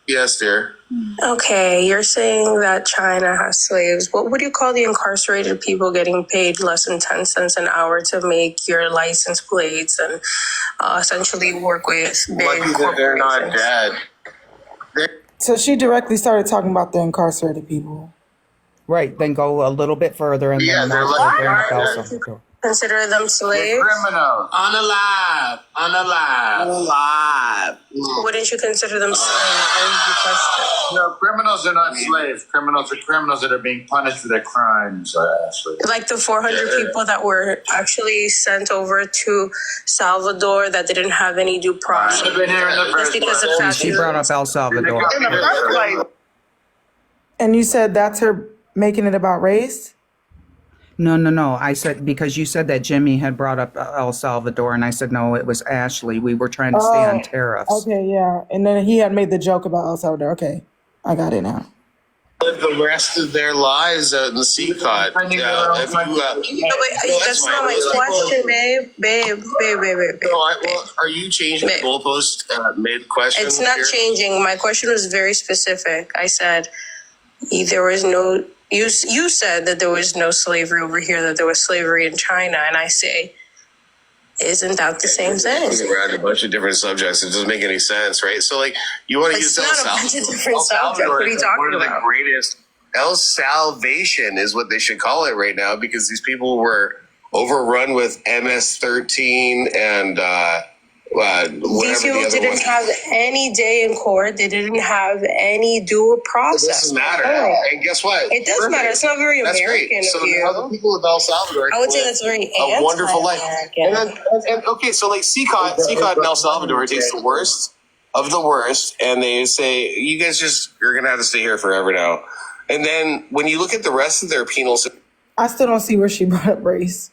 Yes, dear. Okay, you're saying that China has slaves. What would you call the incarcerated people getting paid less than 10 cents an hour to make your license plates and essentially work with big Lucky that they're not corporations? dead. So she directly started talking about the incarcerated people. Right, then go a little bit further and Yeah, then they're also like- bring up El Salvador. Consider them slaves? Criminals. Unalive. Wouldn't you consider them slaves? That was the question. No, criminals are not slaves. Criminals are criminals that are being punished for their crimes, Ashley. Like the 400 people that were actually sent over to Salvador that didn't have any due process. I've been here in the Just first because of place. She brought up El Salvador. In the first place. And you said that's her making it about race? No. I said, because you said that Jimmy had brought up El Salvador, and I said, no, it was Ashley. We were trying to stay on tariffs. Okay, yeah. And then he had made the joke about El Salvador. Okay, I got it now. Live the rest of their lives out in the CCOT. That's not my question, babe. Are you changing the goalpost mid-question? It's not changing. My question was very specific. I said there was no. You said that there was no slavery over here, that there was slavery in China, and I say, isn't that the same thing? Around a bunch of different subjects. It doesn't make any sense, right? So, like, you want to use It's not a bunch of different subjects. What are you talking one of the about? greatest. El Salvation is what they should call it right now, because these people were overrun with MS-13 and These people didn't have any day in court. They didn't have any due process. It doesn't matter. And guess what? It does matter. It's not very That's American great. So of you. now the people of El Salvador I would say that's very a wonderful life. anti-American. And okay, so like CCOT in El Salvador takes the worst of the worst, and they say, you guys you're gonna have to stay here forever now. And then when you look at the rest of their penal system, I still don't see where she brought up race.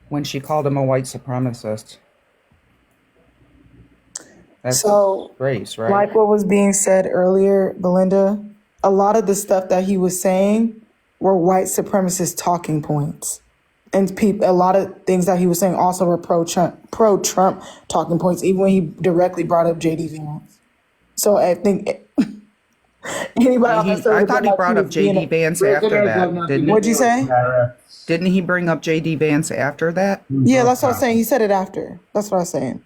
When she called him a white supremacist. That's So, race, right? like what was being said earlier, Belinda, a lot of the stuff that he was saying were white supremacist talking points. And a lot of things that he was saying also were pro-Trump talking points, even when he directly brought up J.D. Vance. So I think anybody else I thought he brought up J.D. Vance after that, didn't he? What'd you say? Didn't he bring up J.D. Vance after that? Yeah, that's what I was saying. He said it after. That's what I was saying.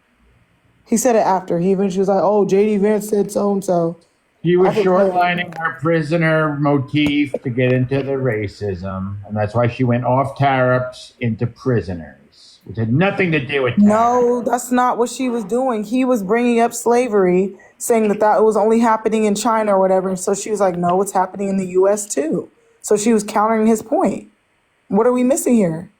He said it after. He eventually was like, oh, J.D. Vance said so-and-so. He was I think- shortlining our prisoner motif to get into the racism, and that's why she went off tariffs into prisoners, which had nothing to do with No, that's not what she was doing. He was bringing up slavery, saying that was only happening in China or whatever. And so she was like, no, it's happening in the U.S. too. So she was countering his point. What are we missing here?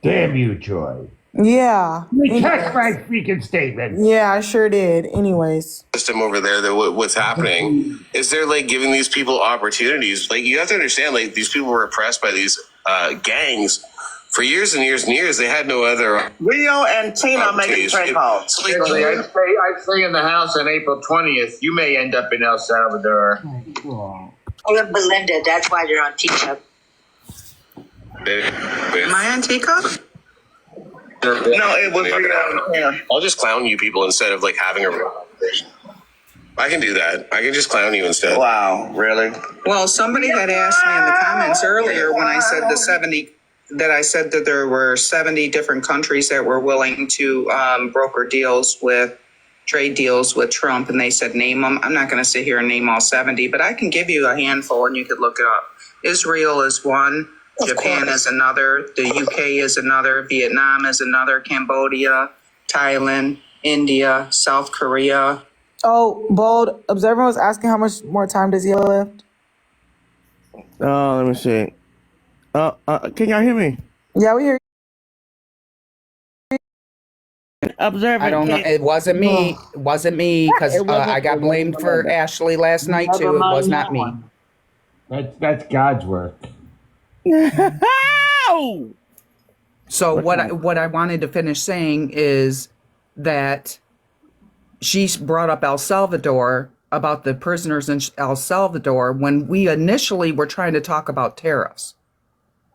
Damn you, Joy. Yeah. You checked my freaking statement. Yeah, I sure did. Anyways. system over there, that what's happening is they're like giving these people opportunities. Like, you have to understand, like, these people were oppressed by these gangs for years and years and years. They had no other. Rio and Tina making prank calls. So, like, Really, I'd stay in the house on April 20th. You may end up in El Salvador. Oh, Belinda, that's why you're on TikTok. Am I on TikTok? No, it was Rio and Tina. I'll just clown you people instead of like having a real conversation. I can do that. I can just clown you instead. Wow, really? Well, somebody had asked me in the comments earlier when I said that there were 70 different countries that were willing to broker trade deals with Trump, and they said name them. I'm not going to sit here and name all 70, but I can give you a handful and you could look it up. Israel is one. Japan is another. The UK is another. Vietnam is another. Cambodia, Thailand, India, South Korea. Oh, Bold Observer was asking how much more time does he have left? Let me see. Can y'all hear me? Yeah, we hear you. Observer. I don't know. It wasn't me. It wasn't me because I got blamed for Ashley last night too. It was not me. That's God's work. So what I wanted to finish saying is that she brought up El Salvador, about the prisoners in El Salvador, when we initially were trying to talk about tariffs.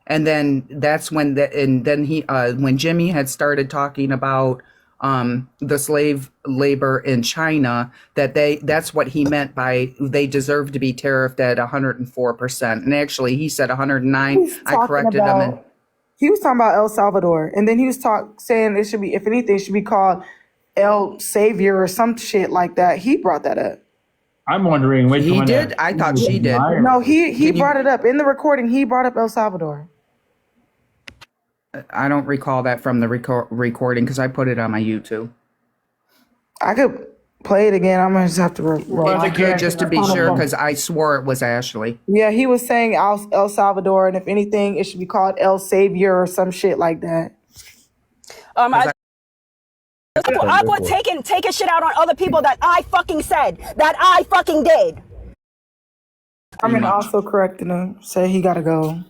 And then that's when when Jimmy had started talking about the slave labor in China, that's what he meant by they deserve to be tariffed at 104%. And actually he said 109. I corrected him. He was talking about El Salvador, and then he was saying it should be, if anything, it should be called El Savior or some shit like that. He brought that up. I'm wondering which He one. did? I thought she did. No, he brought it up in the recording. He brought up El Salvador. I don't recall that from the recording because I put it on my YouTube. I could play it again. I'm gonna just have to roll. If you could, just to be sure, because I swore it was Ashley. Yeah, he was saying El Salvador, and if anything, it should be called El Savior or some shit like that. Aqua taking shit out on other people that I fucking said, that I fucking did. I'm also correcting him. Say he gotta go.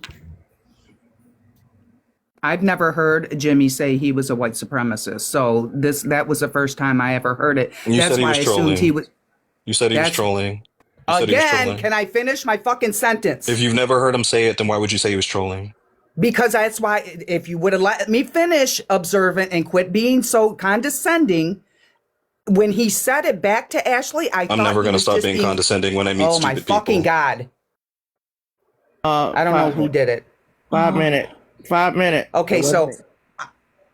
I've never heard Jimmy say he was a white supremacist, so that was the first time I ever heard it. You That's said he why was I assumed trolling. he was. You said he was That's- trolling. You said he was Again, trolling. can I finish my fucking sentence? If you've never heard him say it, then why would you say he was trolling? Because that's why, if you would have let me finish, observant, and quit being so condescending, when he said it back to Ashley, I thought I'm never he going to was stop just being condescending when I meet Oh my stupid fucking people. God. I don't know who did it. 5 minutes. 5 minutes. Okay, so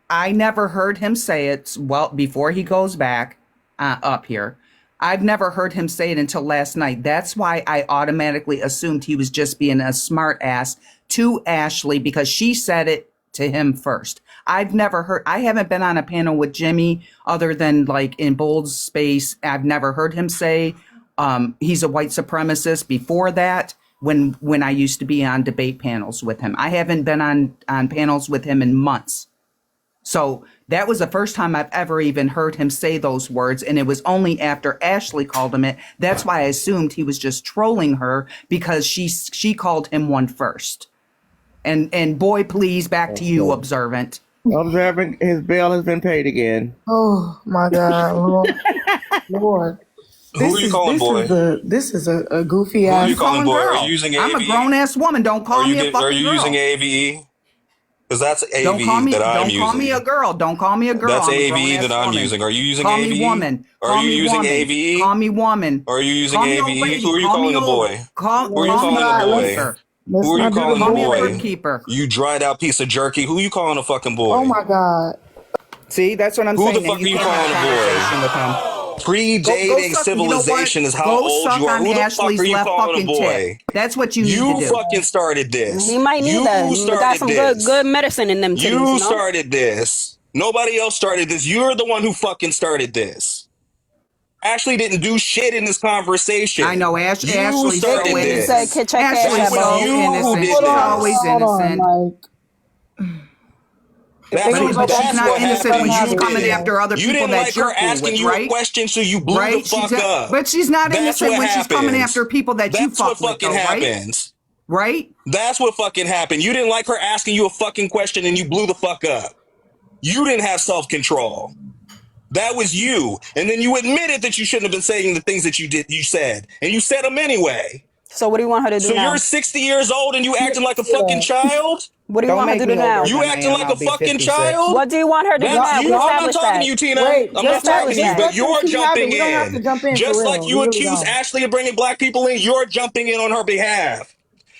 I never heard him say it. Well, before he goes back up here, I've never heard him say it until last night. That's why I automatically assumed he was just being a smart ass to Ashley because she said it to him first. I haven't been on a panel with Jimmy other than like in Bold's space. I've never heard him say he's a white supremacist before that. When I used to be on debate panels with him, I haven't been on panels with him in months. So that was the first time I've ever even heard him say those words. And it was only after Ashley called him it. That's why I assumed he was just trolling her because she called him one first. And boy, please, back to you, observant. Observant, his bail has been paid again. Oh my God, Lord. Who are you calling boy? This is a goofy Who ass. are you calling boy? Are you using AVE? I'm a grown ass woman. Don't call me a fucking girl. Are you using AVE? Because that's AVE Don't call me. that I'm Don't using. call me a girl. Don't call me a girl. That's I'm a AVE grown-ass that I'm woman. using. Are you using Call AVE? me woman. Are Call you me using woman. AVE? Call me woman. Are you using Call me AVE? old lady. Who are you Call calling me a old- boy? Call, Who are you call me calling a a boy? keeper. Who are you calling Call a me a boy? fruit keeper. You dried out piece of jerky. Who you calling a fucking boy? Oh my God. See, that's what I'm Who saying. the and fuck are you can't have calling a conversation boy? with him. Predating civilization is how old you are. Who the fuck are you calling a boy? That's what you need to do. You fucking started this. He might need that. You He got some started good medicine in them titties, You know? started this. Nobody else started this. You're the one who fucking started this. Ashley didn't do shit in this conversation. I know You Ashley's so started this. innocent. Ashley's That was so you who innocent. did She's this. always innocent. But she's not innocent when she's coming after other You people didn't that like you're her cool asking with, you a right? question, so you blew the fuck up. But she's not That's innocent what when she's coming happens. after people that you That's fuck what fucking with, though, right? happens. Right? That's what fucking happened. You didn't like her asking you a fucking question and you blew the fuck up. You didn't have self-control. That was you. And then you admitted that you shouldn't have been saying the things that you said. And you said them anyway. So what do you want her to do So now? you're 60 years old and you acting like a fucking child? What do you want her to do now? You acting like a fucking child? What do you want her to do now? I'm not talking to you, Tina. I'm not talking to you, but you're jumping in. Just like you accuse Ashley of bringing black people in, you're jumping in on her behalf.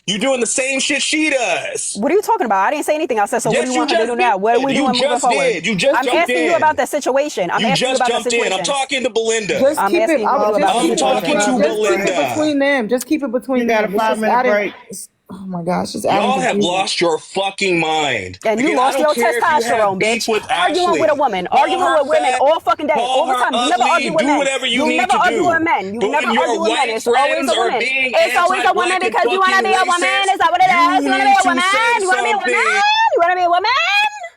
You're doing the same shit she does. What are you talking about? I didn't say anything. I said, so what Yes, do you you want her to just do now? What are we did. doing You moving just forward? did. You just I'm jumped asking you in. about the situation. I'm You asking you just about the jumped in. situation. I'm talking to Belinda. Just I'm keep it. asking you about the I'm situation. talking to Just keep Belinda. it between them. Just keep it between You them. got a 5-minute break. Oh my gosh, just Y'all adding have confusion. lost your fucking mind. And you Again, I lost don't your care if you have testosterone, beef bitch. with Arguing Ashley. with a woman. Call Arguing her with women fat, all fucking day. call All the her time. You never ugly, argue with do men. whatever you You need never to argue do. with men. You But never when your argue with men. white It's always friends a are woman. being It's always a woman anti-black and because you want to be a fucking woman. racist, Is that what it is? You want to be a need to woman? say You want to be a woman? something. You want to be a woman?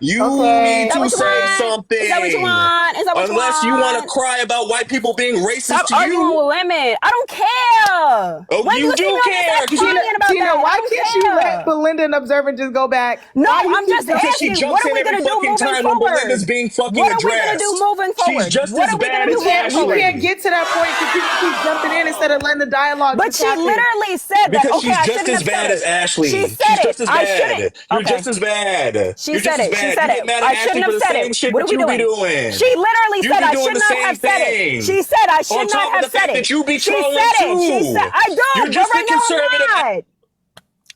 You Okay. need Is that to what you say want? something. Is that what you want? Is that what Unless you you want? want to cry about white people being racist Stop to arguing you. with women. I don't care. Oh, When you see do me on this care. app arguing about Tina, that? why I don't can't you care. let Belinda and Observant just go back? No, Why you I'm keep just going? Because she asking, jumps what are in we every going to do fucking moving time when forward? Belinda's being fucking What are we going to addressed. do moving forward? She's just What as are we bad going to do as moving We Ashley. forward? can't get to that point because people keep jumping in instead of letting the dialogue. But just she happen. literally said that, Because okay, she's I just shouldn't as have bad said as it. Ashley. She She's said just it. as I bad. shouldn't. You're Okay. just as bad. She You're said just as it. She bad. said You it. get mad I at Ashley shouldn't for have the said same it. shit What are that we you be doing? doing. She literally You said be I doing should the not same have said it. thing. She said I should On not top of have the said fact it. that you be She trolling said it. too. She said I You're don't. just But as right now I'm conservative.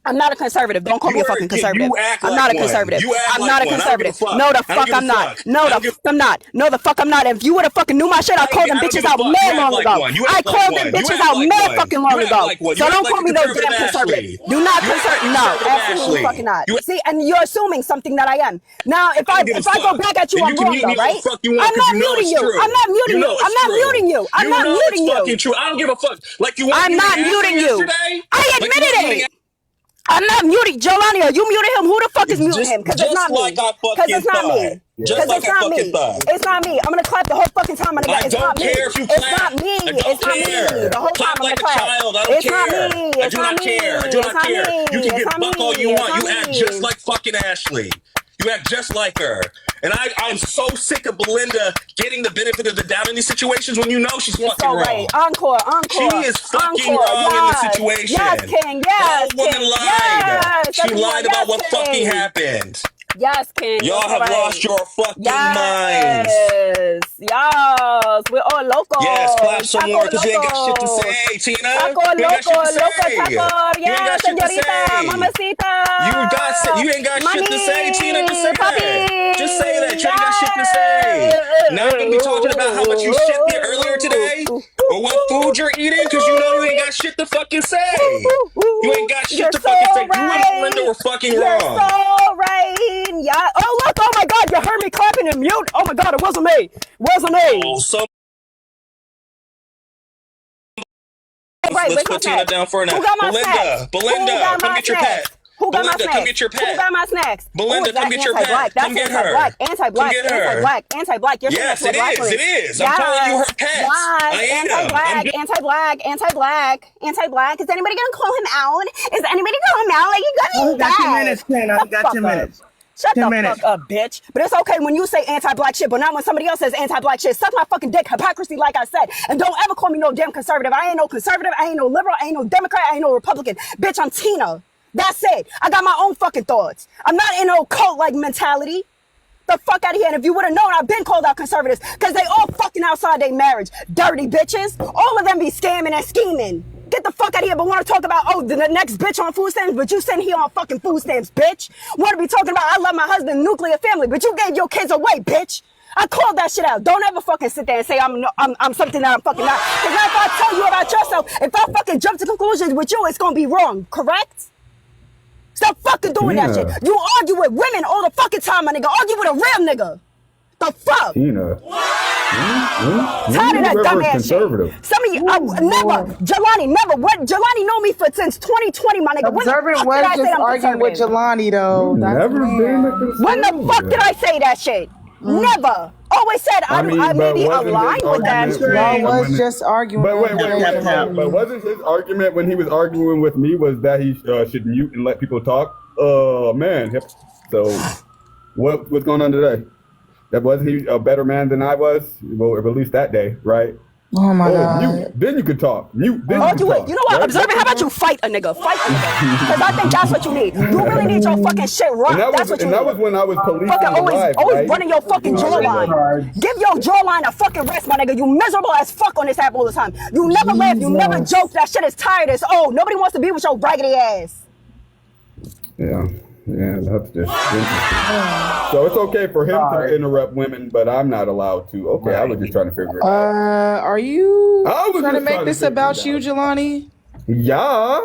not. I'm not a conservative. Don't call me a fucking conservative. You act I'm like not a one. conservative. You act I'm like not a one. I don't give a conservative. fuck. No, the I don't fuck give a I'm not. fuck. No, I the don't give fuck I'm not. No, the fuck I'm not. If you would have fucking knew my shit, I called them I don't bitches give a out fuck. mad You act long like ago. one. You I act like called them one. You bitches act out like mad one. fucking You long act ago. like one. So You act don't like call me no conservative damn conservative. Ashley. Do not You act conservative. like No, conservative absolutely Ashley. fucking not. You See, and you're assuming something that I am. Now, if I I don't give a if I go fuck. back at you, And I'm you can wrong mute me though, all the right? fuck you want I'm because not you know muting it's you. true. I'm not muting You you. know I'm it's not true. muting you. I'm You not know muting it's you. fucking true. I don't give a fuck. Like you weren't I'm not muting muting you. yesterday. I Like you admitted weren't muting it. I'm not muting. Jelani, are you muting him? Who the fuck is muting him? Because it's just not me. like I Because fucking it's not thought. me. Just Because like it's I not fucking me. thought. It's not me. I'm gonna clap the whole fucking time, my nigga. I It's don't not me. care if you It's clap. not me. I It's don't not me. care. The whole time Clap I'm like gonna a clap. child. I don't It's not care. me. I It's do not not me. care. I do It's not not care. me. You can It's get not buck all me. you It's want. not You act me. just like fucking Ashley. You act just like her. And I'm so sick of Belinda getting the benefit of the doubt in these situations when you know she's You're fucking so wrong. right. Encore. She is fucking Encore. wrong in the Yes. situation. Yes, King. Yes, That woman King. lied. Yes. She Everyone. lied about Yes, what fucking King. happened. Yes, King. Y'all You're have right. lost your fucking minds. Yes. Yes. We're all local. Yes, clap some Taco more because you ain't got shit to loco. say, Tina. Taco You ain't got shit loco. to Loco say. taco. You ain't Yes, got shit to señorita. say. Mamacita. You ain't got shit to say, Tina. Just say Papi. that. Just say that. You ain't got shit to say. Now I'm gonna be talking about how much you shit there earlier today, or what food you're eating, because you know you ain't got shit to fucking say. You ain't got shit You're to fucking so say. You and Belinda right. were fucking You're wrong. so right. Yeah. Oh look. Oh my God. You heard me clapping and mute. Oh my God. It wasn't me. Wasn't me. Oh, so Right. let's Where's my put Tina snacks? down for a Who nap. got my snacks? Belinda, Who got come my get your snacks? pet. Who got my Belinda, snacks? come get your Who pet. got my snacks? Belinda, Ooh, is come that get your anti-black? pet. That's Come get her. anti-black. Anti-black. Come get her. Anti-black. Anti-black. You're Yes, saying it that's what is. black It women. is. I'm calling you her pet. Yes. I am. Anti-black. I'm good. Anti-black. Anti-black. Anti-black. Is anybody gonna call him out? Is anybody gonna call him out? Like you got Oh, me we got 2 back. minutes, Ken. I Shut the got fuck 10 up. minutes. Shut 10 the minutes. fuck up, bitch. But it's okay when you say anti-black shit, but not when somebody else says anti-black shit. Suck my fucking dick. Hypocrisy, like I said. And don't ever call me no damn conservative. I ain't no conservative. I ain't no liberal. I ain't no Democrat. I ain't no Republican. Bitch, I'm Tina. That's it. I got my own fucking thoughts. I'm not in no cult-like mentality. The fuck out of here. And if you would have known, I've been called out conservatives because they all fucking outside their marriage. Dirty bitches. All of them be scamming and scheming. Get the fuck out of here, but want to talk about, oh, the next bitch on food stamps, but you sitting here on fucking food stamps, bitch. Want to be talking about, I love my husband, nuclear family, but you gave your kids away, bitch. I called that shit out. Don't ever fucking sit there and say I'm something that I'm fucking not. Because if I tell you about yourself, if I fucking jump to conclusions with you, it's going to be wrong, correct? Stop fucking doing that shit. You argue with women all the fucking time, my nigga. Argue with a real nigga. The fuck? Tina. Tired of that dumbass conservative. shit. Some of you, never. Jelani, never. What? Jelani know me since 2020, my nigga. When the Observant fuck was did I say just I'm arguing with conservative? Jelani though. That's Never been a conservative. When the fuck did I say that shit? Never. Always said I may be aligned with them. Y'all was just arguing. But wait. But wasn't his argument when he was arguing with me was that he should mute and let people talk? Oh man. So what's going on today? That wasn't he a better man than I was? Well, at least that day, right? Oh my God. Mute. Then you could talk. Mute. Then Oh, you could talk. you know what? right? Observant, how about you fight a nigga? Fight a nigga. Because I think that's what you need. You really need your fucking shit right. That's what you need. And that was when I was policing Fucking the live, always right? running your fucking jawline. Give your jawline a fucking rest, my nigga. You miserable as fuck on this app all the time. You never laugh. You never joke. That shit is tired as nobody wants to be with your raggedy ass. Yeah, that's just interesting. So it's okay for him to interrupt women, but I'm not allowed to. Okay, I was just trying to figure it out. Are you I was trying to just make trying to this figure about it you, out. Jelani? Yeah.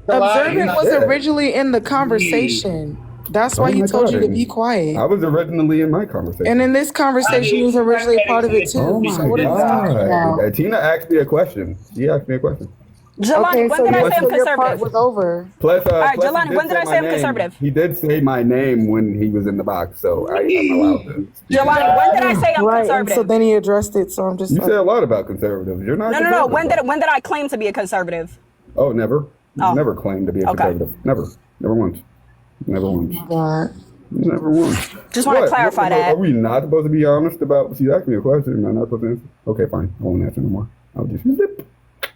Observant was Yeah. originally in the conversation. That's why he my told you to God. be quiet. I was originally in my conversation. And in this conversation, he was originally a part of it too. Oh So what are you talking about? my God. Tina asked me a question. She asked me a question. Jelani, when did I say I'm your part conservative? was over. Plus, right, plus Jelani, he when did I my say I'm name. conservative? He did say my name when he was in the box, so I am allowed to. Jelani, when did I say I'm Right, and conservative? so then he addressed it. So I'm just You like, say a lot about conservatives. You're not. No. conservative. When did I claim to be a conservative? Oh, never. Oh. Never claimed to be a Okay. conservative. Never once. Never once. God. Never once. Just want to clarify that. Are we not supposed to be honest about? She asked me a question. Am I not supposed to answer? Okay, fine. I won't answer no more. I'll just zip.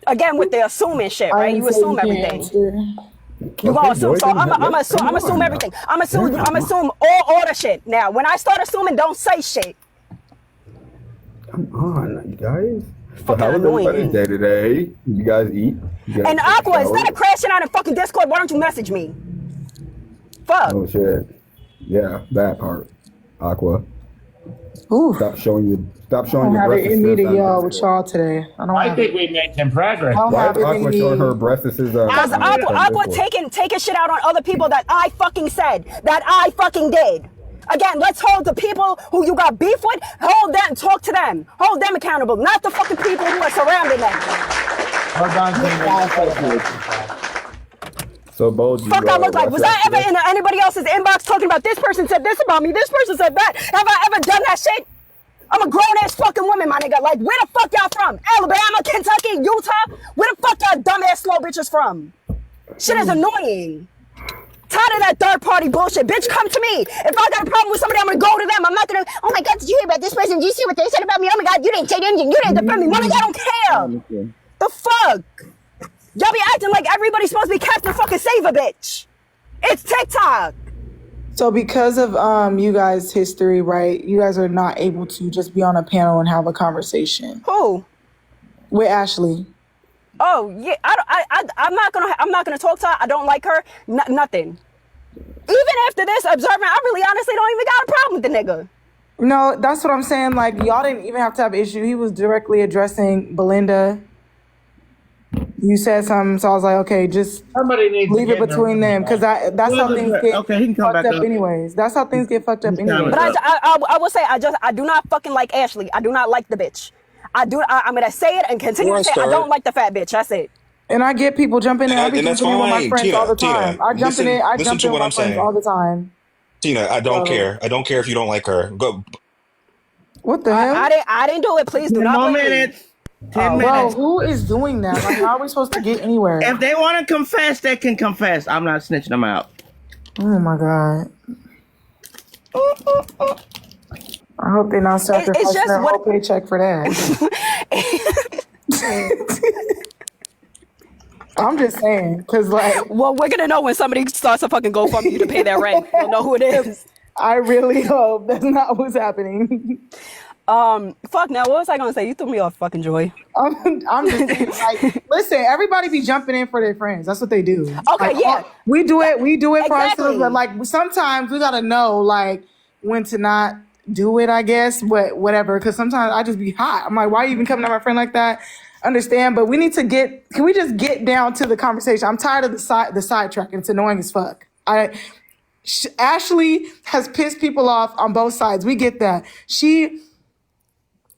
Again, with the assuming shit, I right? didn't You say assume you can't everything. answer. You gonna Okay, assume. boy, So then I'm let's assume come on everything. now. I'm assume all the shit. Now, when I start assuming, don't say shit. Come on, you guys. So Fucking how was annoying. everybody's day today? You guys eat? You guys And take Aqua, showers? instead of crashing out in fucking Discord, why don't you message me? Fuck. Oh shit. Yeah, that part. Aqua. Ooh. Stop showing your I don't have it in me to yell with y'all today. I think we made some progress. Why is Aqua showing her breasts? As Aqua taking shit out on other people that I fucking said, that I fucking did. Again, let's hold the people who you got beef with, hold them, talk to them. Hold them accountable, not the fucking people who are surrounding them. So bold. Fuck I look like. Was I ever in anybody else's inbox talking about this person said this about me, this person said that? Have I ever done that shit? I'm a grown-ass fucking woman, my nigga. Like, where the fuck y'all from? Alabama, Kentucky, Utah? Where the fuck y'all dumbass slow bitches from? Shit is annoying. Tired of that third-party bullshit. Bitch, come to me. If I got a problem with somebody, I'm gonna go to them. I'm not gonna, oh my God, did you hear about this person? Did you see what they said about me? Oh my God, you didn't say anything. You didn't defend me. Mother, I don't care. The fuck? Y'all be acting like everybody's supposed to be Captain fucking Save a bitch. It's TikTok. So because of you guys' history, right? You guys are not able to just be on a panel and have a conversation. Who? With Ashley. Oh yeah, I'm not gonna talk to her. I don't like her. Nothing. Even after this observant, I really honestly don't even got a problem with the nigga. No, that's what I'm saying. Like, y'all didn't even have to have an issue. He was directly addressing Belinda. You said something, so I was like, okay, just somebody needs leave it between them, because that's how things get fucked up anyways. That's how things get fucked up anyways. But I will say, I do not fucking like Ashley. I do not like the bitch. I'm gonna say it and continue to say I don't like the fat bitch. That's it. And I get people jumping in. I be And that's jumping in with my fine. friends Tina, all the time. I jump in. I listen jump to in with what my I'm friends saying. all the time. Tina, I don't care. I don't care if you don't like her. Go. What the hell? I didn't do it. Please do not. 10 minutes. 10 Bro, minutes. who is doing that? Like, how are we supposed to get anywhere? If they want to confess, they can confess. I'm not snitching them out. Oh my God. I hope they're not sacrificing their whole paycheck for that. I'm just saying, because like, well, we're gonna know when somebody starts a fucking GoFundMe to pay their rent. We'll know who it is. I really hope that's not what's happening. Fuck. Now, what was I gonna say? You threw me off, fucking Joy. I'm just saying, like, listen, everybody be jumping in for their friends. That's what they do. Okay, like, yeah. We do it for Exactly. ourselves, but like sometimes we gotta know like when to not do it, I guess, but whatever. Because sometimes I just be hot. I'm like, why are you even coming at my friend like that? Understand, but we need to can we just get down to the conversation? I'm tired of the sidetrack. It's annoying as fuck. Ashley has pissed people off on both sides. We get that.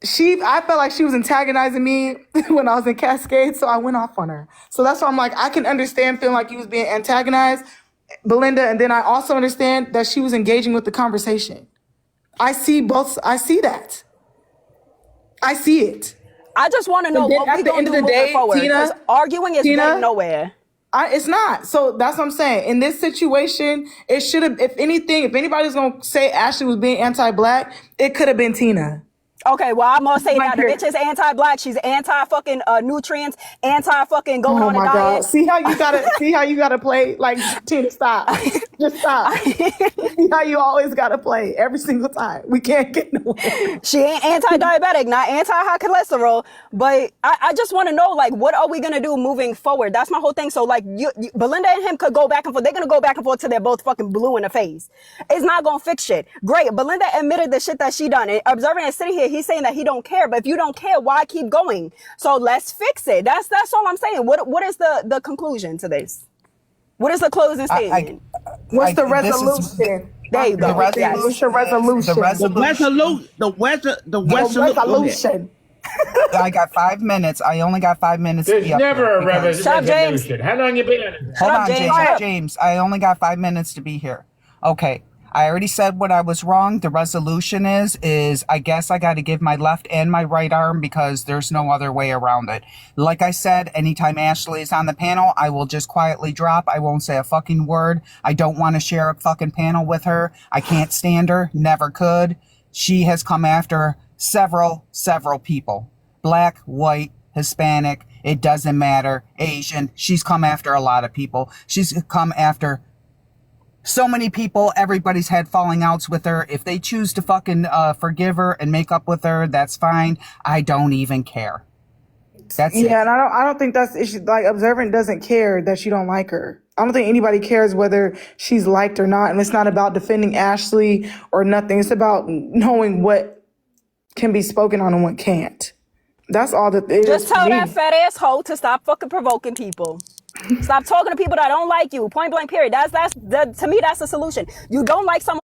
I felt like she was antagonizing me when I was in Cascade, so I went off on her. So that's why I'm like, I can understand feeling like you was being antagonized, Belinda, and then I also understand that she was engaging with the conversation. I see that. I see it. I just want to know what at we the gonna end do of the moving day, forward. Tina, 'Cause arguing is going nowhere. It's not. So that's what I'm saying. In this situation, it should have, if anybody's going to say Ashley was being anti-black, it could have been Tina. Okay, well, I'm gonna say that the bitch is anti-black. She's anti-fucking nutrients, anti-fucking going on a diet. God. See how you gotta play? Like, Tina, stop. Just stop. See how you always gotta play every single time. We can't get nowhere. She ain't anti-diabetic, not anti-high cholesterol, but I just want to know, like, what are we gonna do moving forward? That's my whole thing. So, like, Belinda and him could go back and forth. They're gonna go back and forth till they're both fucking blue in the face. It's not gonna fix shit. Great, Belinda admitted the shit that she done. And Observing is sitting here, he's saying that he don't care. But if you don't care, why keep going? So let's fix it. That's all I'm saying. What is the conclusion to this? What is the closing statement? What's the resolution? There you go. What's your resolution? The resolution. I got 5 minutes. I only got 5 minutes. There's to be up never here a because- resolution. How long you been on it? Hold on, James. I only got 5 minutes to be here. Okay. I already said what I was wrong. The resolution is I guess I got to give my left and my right arm because there's no other way around it. Like I said, anytime Ashley is on the panel, I will just quietly drop. I won't say a fucking word. I don't want to share a fucking panel with her. I can't stand her. Never could. She has come after several people. Black, white, Hispanic. It doesn't matter. Asian. She's come after a lot of people. She's come after so many people. Everybody's had falling outs with her. If they choose to fucking forgive her and make up with her, that's fine. I don't even care. That's it. And I don't think that's issue. Like, Observant doesn't care that you don't like her. I don't think anybody cares whether she's liked or not. And it's not about defending Ashley or nothing. It's about knowing what can be spoken on and what can't. That's all that it is. Just tell for me. that fat ass hoe to stop fucking provoking people. Stop talking to people that don't like you. Point blank, period. To me, that's the solution. You don't like someone.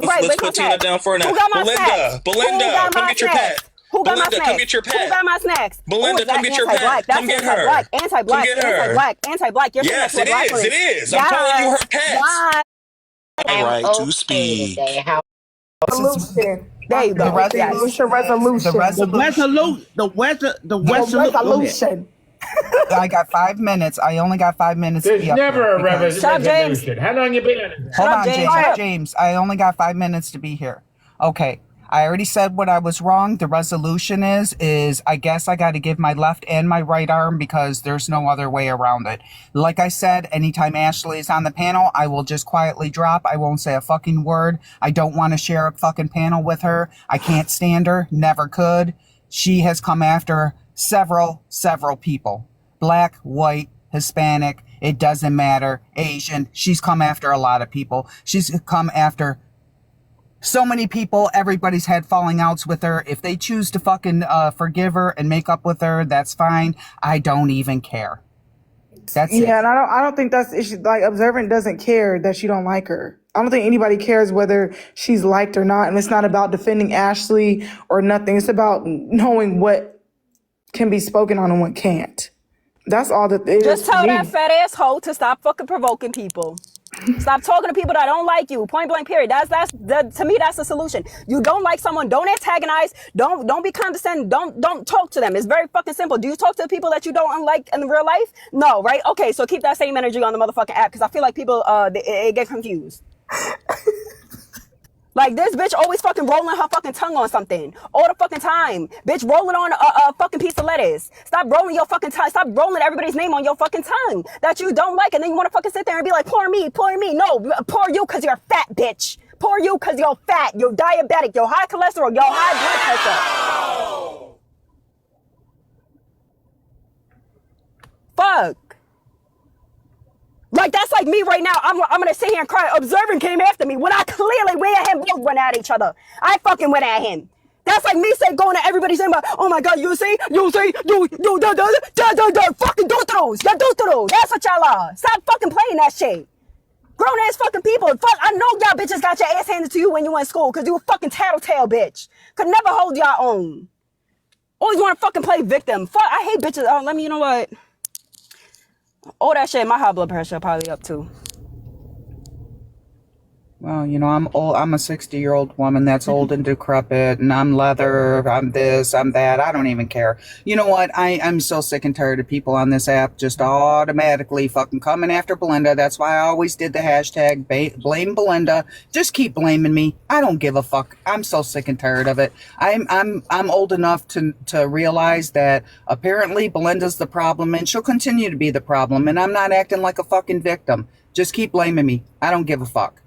Let's put Tina down for an hour. Belinda, come get your pet. Who got my Belinda, snacks? come get your pet. Who got my snacks? Belinda, come get your pet. Anti-black. That's Come get her. anti-black. Anti-black. Come get her. Anti-black. Anti-black. You're Yes, saying it that's what is. black It is. is. I'm calling you her pet. Yes. All right to speak. Resolution. There you go. The Resolution. The resolution. I got 5 minutes. I only got 5 minutes. There's to be up never here a because- resolution. How long you been on it? Hold on, James. James. I only got 5 minutes to be here. Okay. I already said what I was wrong. The resolution is I guess I got to give my left and my right arm because there's no other way around it. Like I said, anytime Ashley is on the panel, I will just quietly drop. I won't say a fucking word. I don't want to share a fucking panel with her. I can't stand her. Never could. She has come after several people. Black, white, Hispanic. It doesn't matter. Asian. She's come after a lot of people. She's come after so many people. Everybody's had falling outs with her. If they choose to fucking forgive her and make up with her, that's fine. I don't even care. That's it. Yeah, and I don't think that's the issue. Like, Observant doesn't care that you don't like her. I don't think anybody cares whether she's liked or not. And it's not about defending Ashley or nothing. It's about knowing what can be spoken on and what can't. That's all that it is. Just for tell me. that fat ass hoe to stop fucking provoking people. Stop talking to people that don't like you. Point blank, period. To me, that's the solution. You don't like someone, don't antagonize, don't be condescending, don't talk to them. It's very fucking simple. Do you talk to the people that you don't like in real life? No, right? Okay, so keep that same energy on the motherfucking app because I feel like people they get confused. Like, this bitch always fucking rolling her fucking tongue on something all the fucking time. Bitch rolling on a fucking piece of lettuce. Stop rolling your fucking tongue. Stop rolling everybody's name on your fucking tongue that you don't like, and then you want to fucking sit there and be like, poor me. No, poor you because you're fat, bitch. Poor you because you're fat. You're diabetic. You're high cholesterol. You're high blood pressure. Fuck. Like, that's like me right now. I'm gonna sit here and cry. Observant came after me when I clearly, me and him both went at each other. I fucking went at him. That's like me saying, going to everybody saying, oh my God, you see, fucking dúteros. You're dúteros. That's what y'all are. Stop fucking playing that shit. Grown ass fucking people. Fuck, I know y'all bitches got your ass handed to you when you went to school because you a fucking tattletale bitch. Could never hold y'all own. Always want to fucking play victim. Fuck, I hate bitches. Oh, you know what? All that shit, my high blood pressure probably up too. Well, you know, I'm old. I'm a 60-year-old woman that's old and decrepit, and I'm leather. I'm this. I'm that. I don't even care. You know what? I'm so sick and tired of people on this app just automatically fucking coming after Belinda. That's why I always did the hashtag blame Belinda. Just keep blaming me. I don't give a fuck. I'm so sick and tired of it. I'm old enough to realize that apparently Belinda's the problem, and she'll continue to be the problem. And I'm not acting like a fucking victim. Just keep blaming me. I don't give a fuck.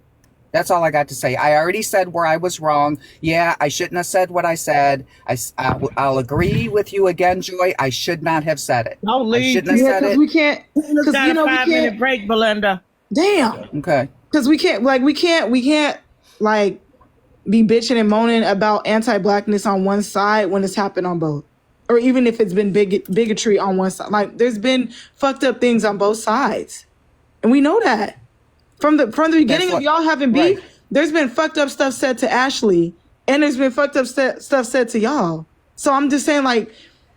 That's all I got to say. I already said where I was wrong. Yeah, I shouldn't have said what I said. I'll agree with you again, Joy. I should not have said it. Don't leave. I shouldn't have said it. We can't. Because got a 5-minute break, Belinda. Damn. Okay. Because we can't like be bitching and moaning about anti-blackness on one side when it's happened on both, or even if it's been bigotry on one side. Like, there's been fucked up things on both sides, and we know that. From the beginning of y'all having beef, right. There's been fucked up stuff said to Ashley, and there's been fucked up stuff said to y'all. So I'm just saying, like,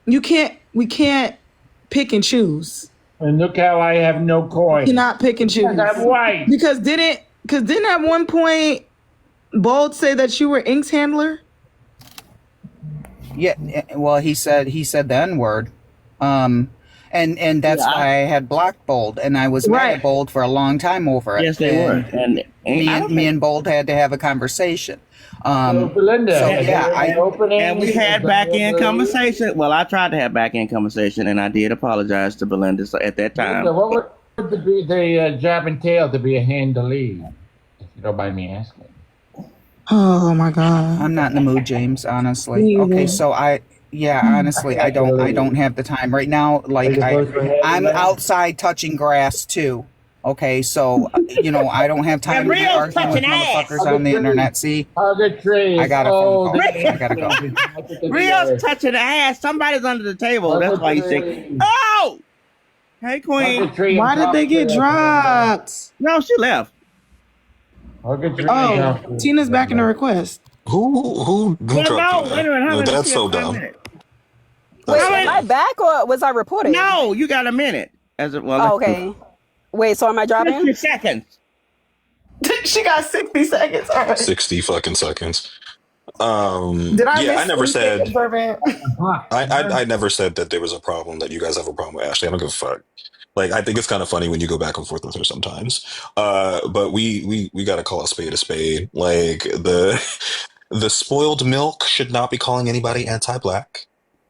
we can't pick and choose. And look how I have no coin. You cannot pick and choose. I'm white. Because didn't at one point Bold say that you were Ink's handler? Yeah. Well, he said the N-word. And that's why I had blocked Bold, and I was mad at Bold for a long time over it. Yes, they were. And me and Bold had to have a conversation. Belinda, and we had back-end conversation. Well, I tried to have back-end conversation, and I did apologize to Belinda at that time. Belinda, what would the job entail to be a handlee, if you don't mind me asking? Oh my God. I'm not in the mood, James, honestly. Okay, so Yeah, honestly, I don't have the time right now. Like I'm outside touching grass too. Okay, so I don't have time to be arguing with motherfuckers on the internet. See, hug a tree. I got a phone call. I gotta go. Rio's touching the ass. Somebody's under the table. That's why he's saying, "Oh, hey, Queen." Why did they get dropped? No, she left. Oh, Tina's back in the request. Who dropped you? No, that's so dumb. Wait, am I back or was I reported? No, you got a minute. Okay. Wait, so am I dropping? 60 seconds. She got 60 seconds. All right. 60 fucking seconds. Did I Yeah, miss I never said. anything, Observant? I never said that there was a problem, that you guys have a problem with Ashley. I don't give a fuck. Like, I think it's kind of funny when you go back and forth with her sometimes. But we got to call a spade a spade. Like, the spoiled milk should not be calling anybody anti-black.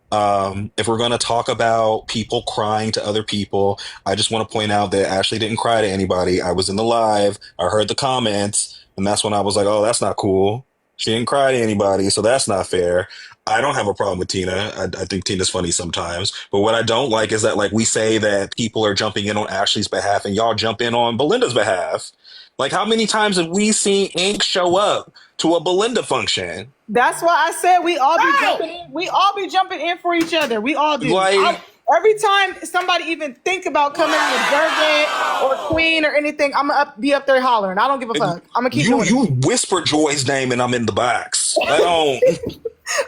If we're going to talk about people crying to other people, I just want to point out that Ashley didn't cry to anybody. I was in the live. I heard the comments, and that's when I was like, oh, that's not cool. She didn't cry to anybody, so that's not fair. I don't have a problem with Tina. I think Tina's funny sometimes. But what I don't like is that, like, we say that people are jumping in on Ashley's behalf and y'all jump in on Belinda's behalf. Like, how many times have we seen Ink show up to a Belinda function? That's why I said we all be jumping in. We all be jumping in for each other. We all do. Like- Every time somebody even think about coming with Durgan or Queen or anything, I'm gonna be up there hollering. I don't give a fuck. I'm gonna keep doing You it. whisper Joy's name and I'm in the box. I don't.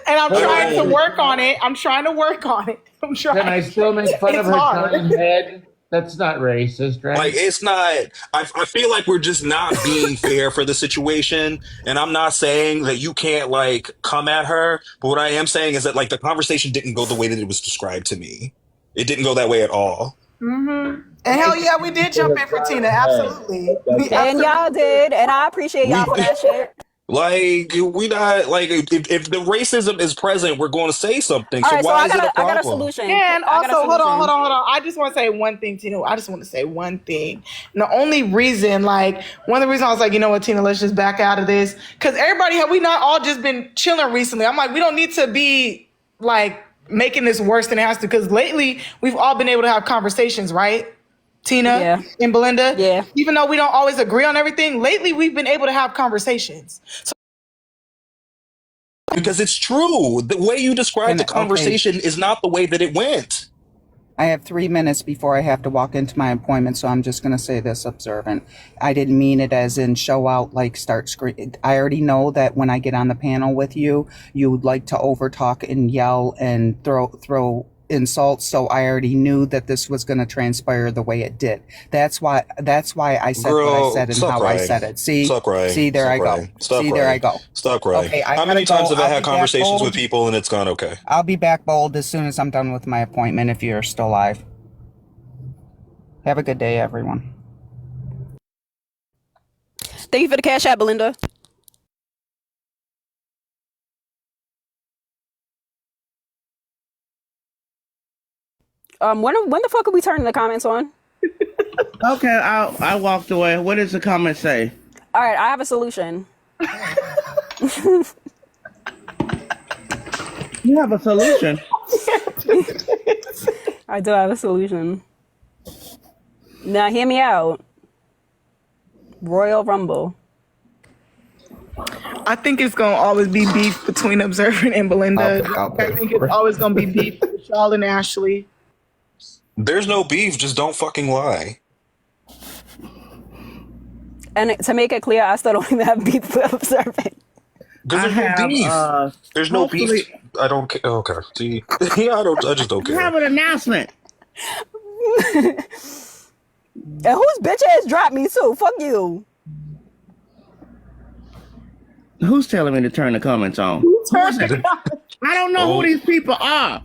And I'm trying to work on it. I'm trying. Can I still make fun of her tiny head? That's not racist, right? Like, it's not. I feel like we're just not being fair for the situation. And I'm not saying that you can't, like, come at her. But what I am saying is that, like, the conversation didn't go the way that it was described to me. It didn't go that way at all. Mm-hmm. And hell yeah, we did jump in for Tina. Absolutely. And y'all did. And I appreciate y'all for that shit. Like, we not, like, if the racism is present, we're going to say something. So All right, why so is it a problem? I got a solution. And also, hold on. I just want to say one thing, Tina. I just want to say one thing. And the only reason, like, one of the reasons I was like, you know what, Tina, let's just back out of this. Because we not all just been chilling recently. I'm like, we don't need to be, like, making this worse than it has to. Because lately, we've all been able to have conversations, right? Tina and Belinda. Yeah. Even though we don't always agree on everything, lately we've been able to have conversations. So because it's true. The way you describe the conversation is not the way that it went. I have 3 minutes before I have to walk into my appointment, so I'm just going to say this, Observant. I didn't mean it as in show out, like start screaming. I already know that when I get on the panel with you, you would like to overtalk and yell and throw insults, so I already knew that this was going to transpire the way it did. That's why I said what I said and how I said it. See, there I go. Stop crying. Okay, how many times have I had conversations with people and it's gone okay? I'll be back bold as soon as I'm done with my appointment if you're still live. Have a good day, everyone. Thank you for the cash app, Belinda. When the fuck are we turning the comments on? Okay, I walked away. What does the comment say? All right, I have a solution. You have a solution? I do have a solution. Now, hear me out. Royal Rumble. I think it's gonna always be beef between Observant and Belinda. I think it's always gonna be beef with y'all and Ashley. There's no beef, just don't fucking lie. And to make it clear, I still don't even have beef with Observant. There's no beef. There's no beef. I don't care. Okay. See, yeah, I just don't You care. have an announcement. And whose bitch ass dropped me too? Fuck you. Who's telling me to turn the comments on? I don't know who these people are.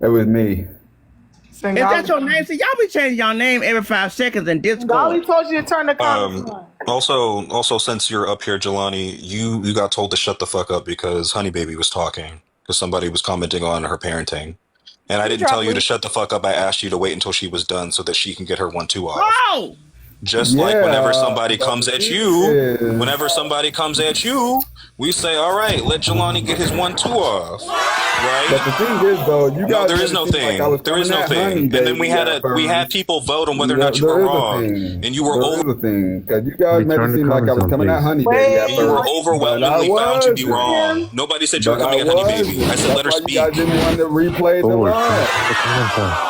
It was me. Is that your name? See, y'all be changing y'all name every 5 seconds in Discord. Dolly told you to turn the comments on. Also, since you're up here, Jelani, you got told to shut the fuck up because Honey Baby was talking because somebody was commenting on her parenting, and I didn't tell you to shut the fuck up. I asked you to wait until she was done so that she can get her 1-2 off. Oh, Just like whenever somebody comes at you, we say, all right, let Jelani get his 1-2 off. Right? But the thing is, though, you guys. No, there is no thing. There is no thing. And then we had people vote on whether or not you were wrong, and you were over. Because you guys made it seem like I was coming at Honey Baby. And you were overwhelmingly found to be wrong. Nobody said you were coming at Honey Baby. I said let her speak. You guys didn't want to replay the live.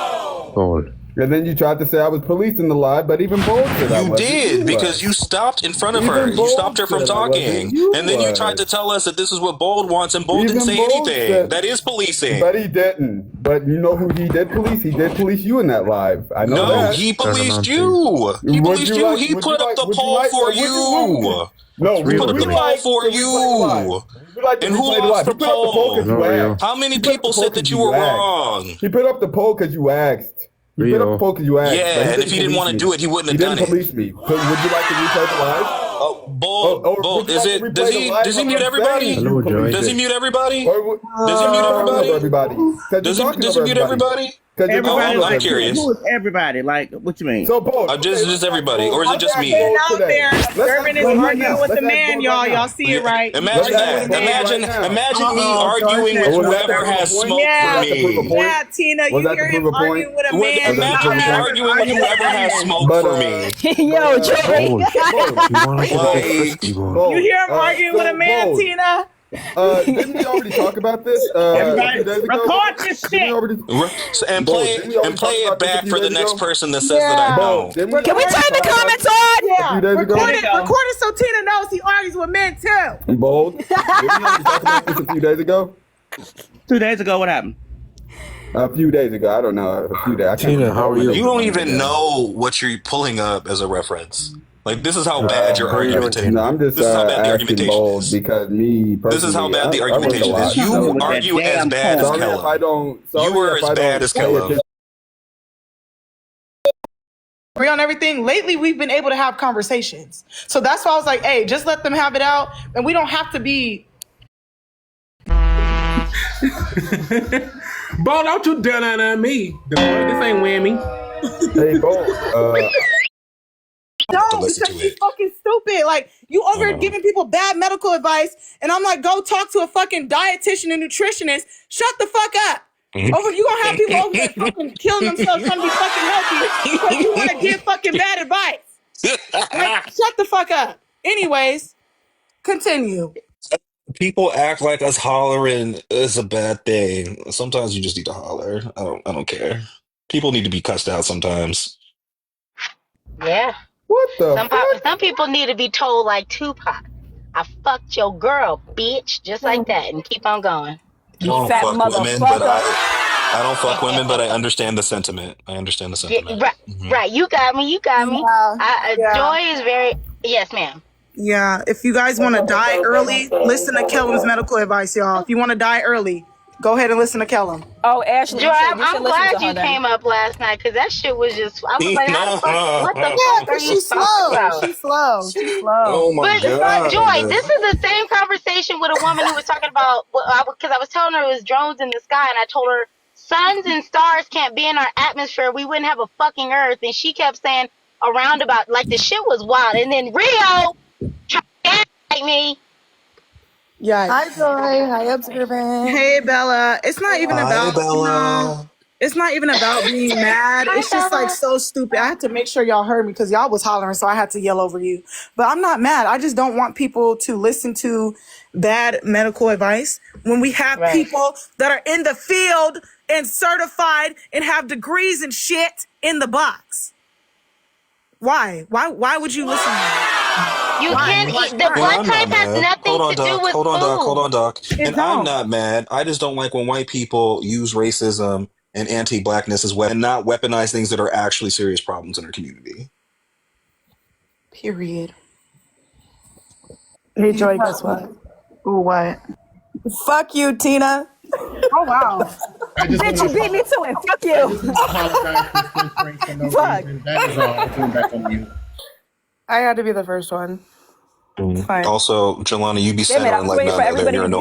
And then you tried to say I was policing the live, but even Bold said I wasn't. You did, because you stopped in front of her. You stopped her from talking. And then you tried to tell us that this is what Bold wants, and Bold didn't say anything. That is policing. But he didn't. But you know who he did police? He did police you in that live. I know that. No, he policed you. He policed you. He put up the poll for you. No, he put up the poll for you. And who lost the poll? How many people said that you were wrong? He put up the poll because you asked. You put up the poll because you asked. Yeah, and if he didn't want to do it, he wouldn't have done it. He didn't police me. So would you like to replay the live? Bold, is it? Does he mute everybody? Does he mute everybody? Does he mute everybody? Does he mute everybody? Everybody, I'm curious. Who is everybody? Like, what you mean? So, Bold, just everybody, or is it just me? Out there, Gervin is arguing with the man, y'all. Y'all see it, right? Imagine that. Imagine me arguing with whoever has smoke for me. Yeah, Tina, you hear him arguing with a man. Imagine me arguing with whoever has smoke for me. Yo, Joey. You hear him arguing with a man, Tina? Didn't we already talk about this? Everybody, record this shit. And play it back for the next person that says that I don't. Can we turn the comments on? Yeah. Record it so Tina knows he argues with men too. Bold. Didn't we already talk about this a few days ago? 2 days ago, what happened? A few days ago. I don't know. A few days. Tina, how are you? You don't even know what you're pulling up as a reference. Like, this is how bad your argumentation is. No, I'm just asking Bold because me personally. This is how bad the argumentation is. You argue as bad as Kellum. You were as bad as Kellum. Agree on everything. Lately, we've been able to have conversations. So that's why I was like, hey, just let them have it out. And we don't have to be. Bold, don't you dare down on me. This ain't whammy. Hey, Bold. No, because she's fucking stupid. Like, you over here giving people bad medical advice, and I'm like, go talk to a fucking dietitian and nutritionist. Shut the fuck up. You gonna have people over there fucking killing themselves trying to be fucking healthy because you want to give fucking bad advice. Like, shut the fuck up. Anyways, continue. People act like us hollering is a bad thing. Sometimes you just need to holler. I don't care. People need to be cussed out sometimes. Yeah. What the Some people need to be told like Tupac, I fucked your girl, bitch, just like that, and keep on going. I don't fuck women, but I don't fuck women, but I understand the sentiment. Right, right. You got me. Joy is very yes, ma'am. Yeah, if you guys want to die early, listen to Kellum's medical advice, y'all. If you want to die early, go ahead and listen to Kellum. Oh, Ashley, Joy, I'm glad you came up last night because that shit was just. I was like, what the fuck are you talking about? She's slow. Oh my God. Joy, this is the same conversation with a woman who was talking about because I was telling her it was drones in the sky, and I told her suns and stars can't be in our atmosphere. We wouldn't have a fucking Earth, and she kept saying a roundabout like the shit was wild, and then Rio tried to like me. Yeah. Hi, Joy. Hi, Observant. Hey, Bella. It's not even about Bella. it's not even about being mad. It's just like so stupid. I had to make sure y'all heard me because y'all was hollering, so I had to yell over you. But I'm not mad. I just don't want people to listen to bad medical advice when we have people that are in the field and certified and have degrees and shit in the box. Why? Why would you listen to that? You can't eat. The blood type has nothing to do with food. Hold on, Doc. And I'm not mad. I just don't like when white people use racism and anti-blackness as well and not weaponize things that are actually serious problems in our community. Period. Hey, Joy, guess what? Ooh, what? Fuck you, Tina. Oh, wow. Bitch, you beat me to it. Fuck you. Fuck. That is all. I came back on you. I had to be the first one. Fine. Also, Jelani, you be Damn it, I centering was like waiting for none other. everybody You're to annoying.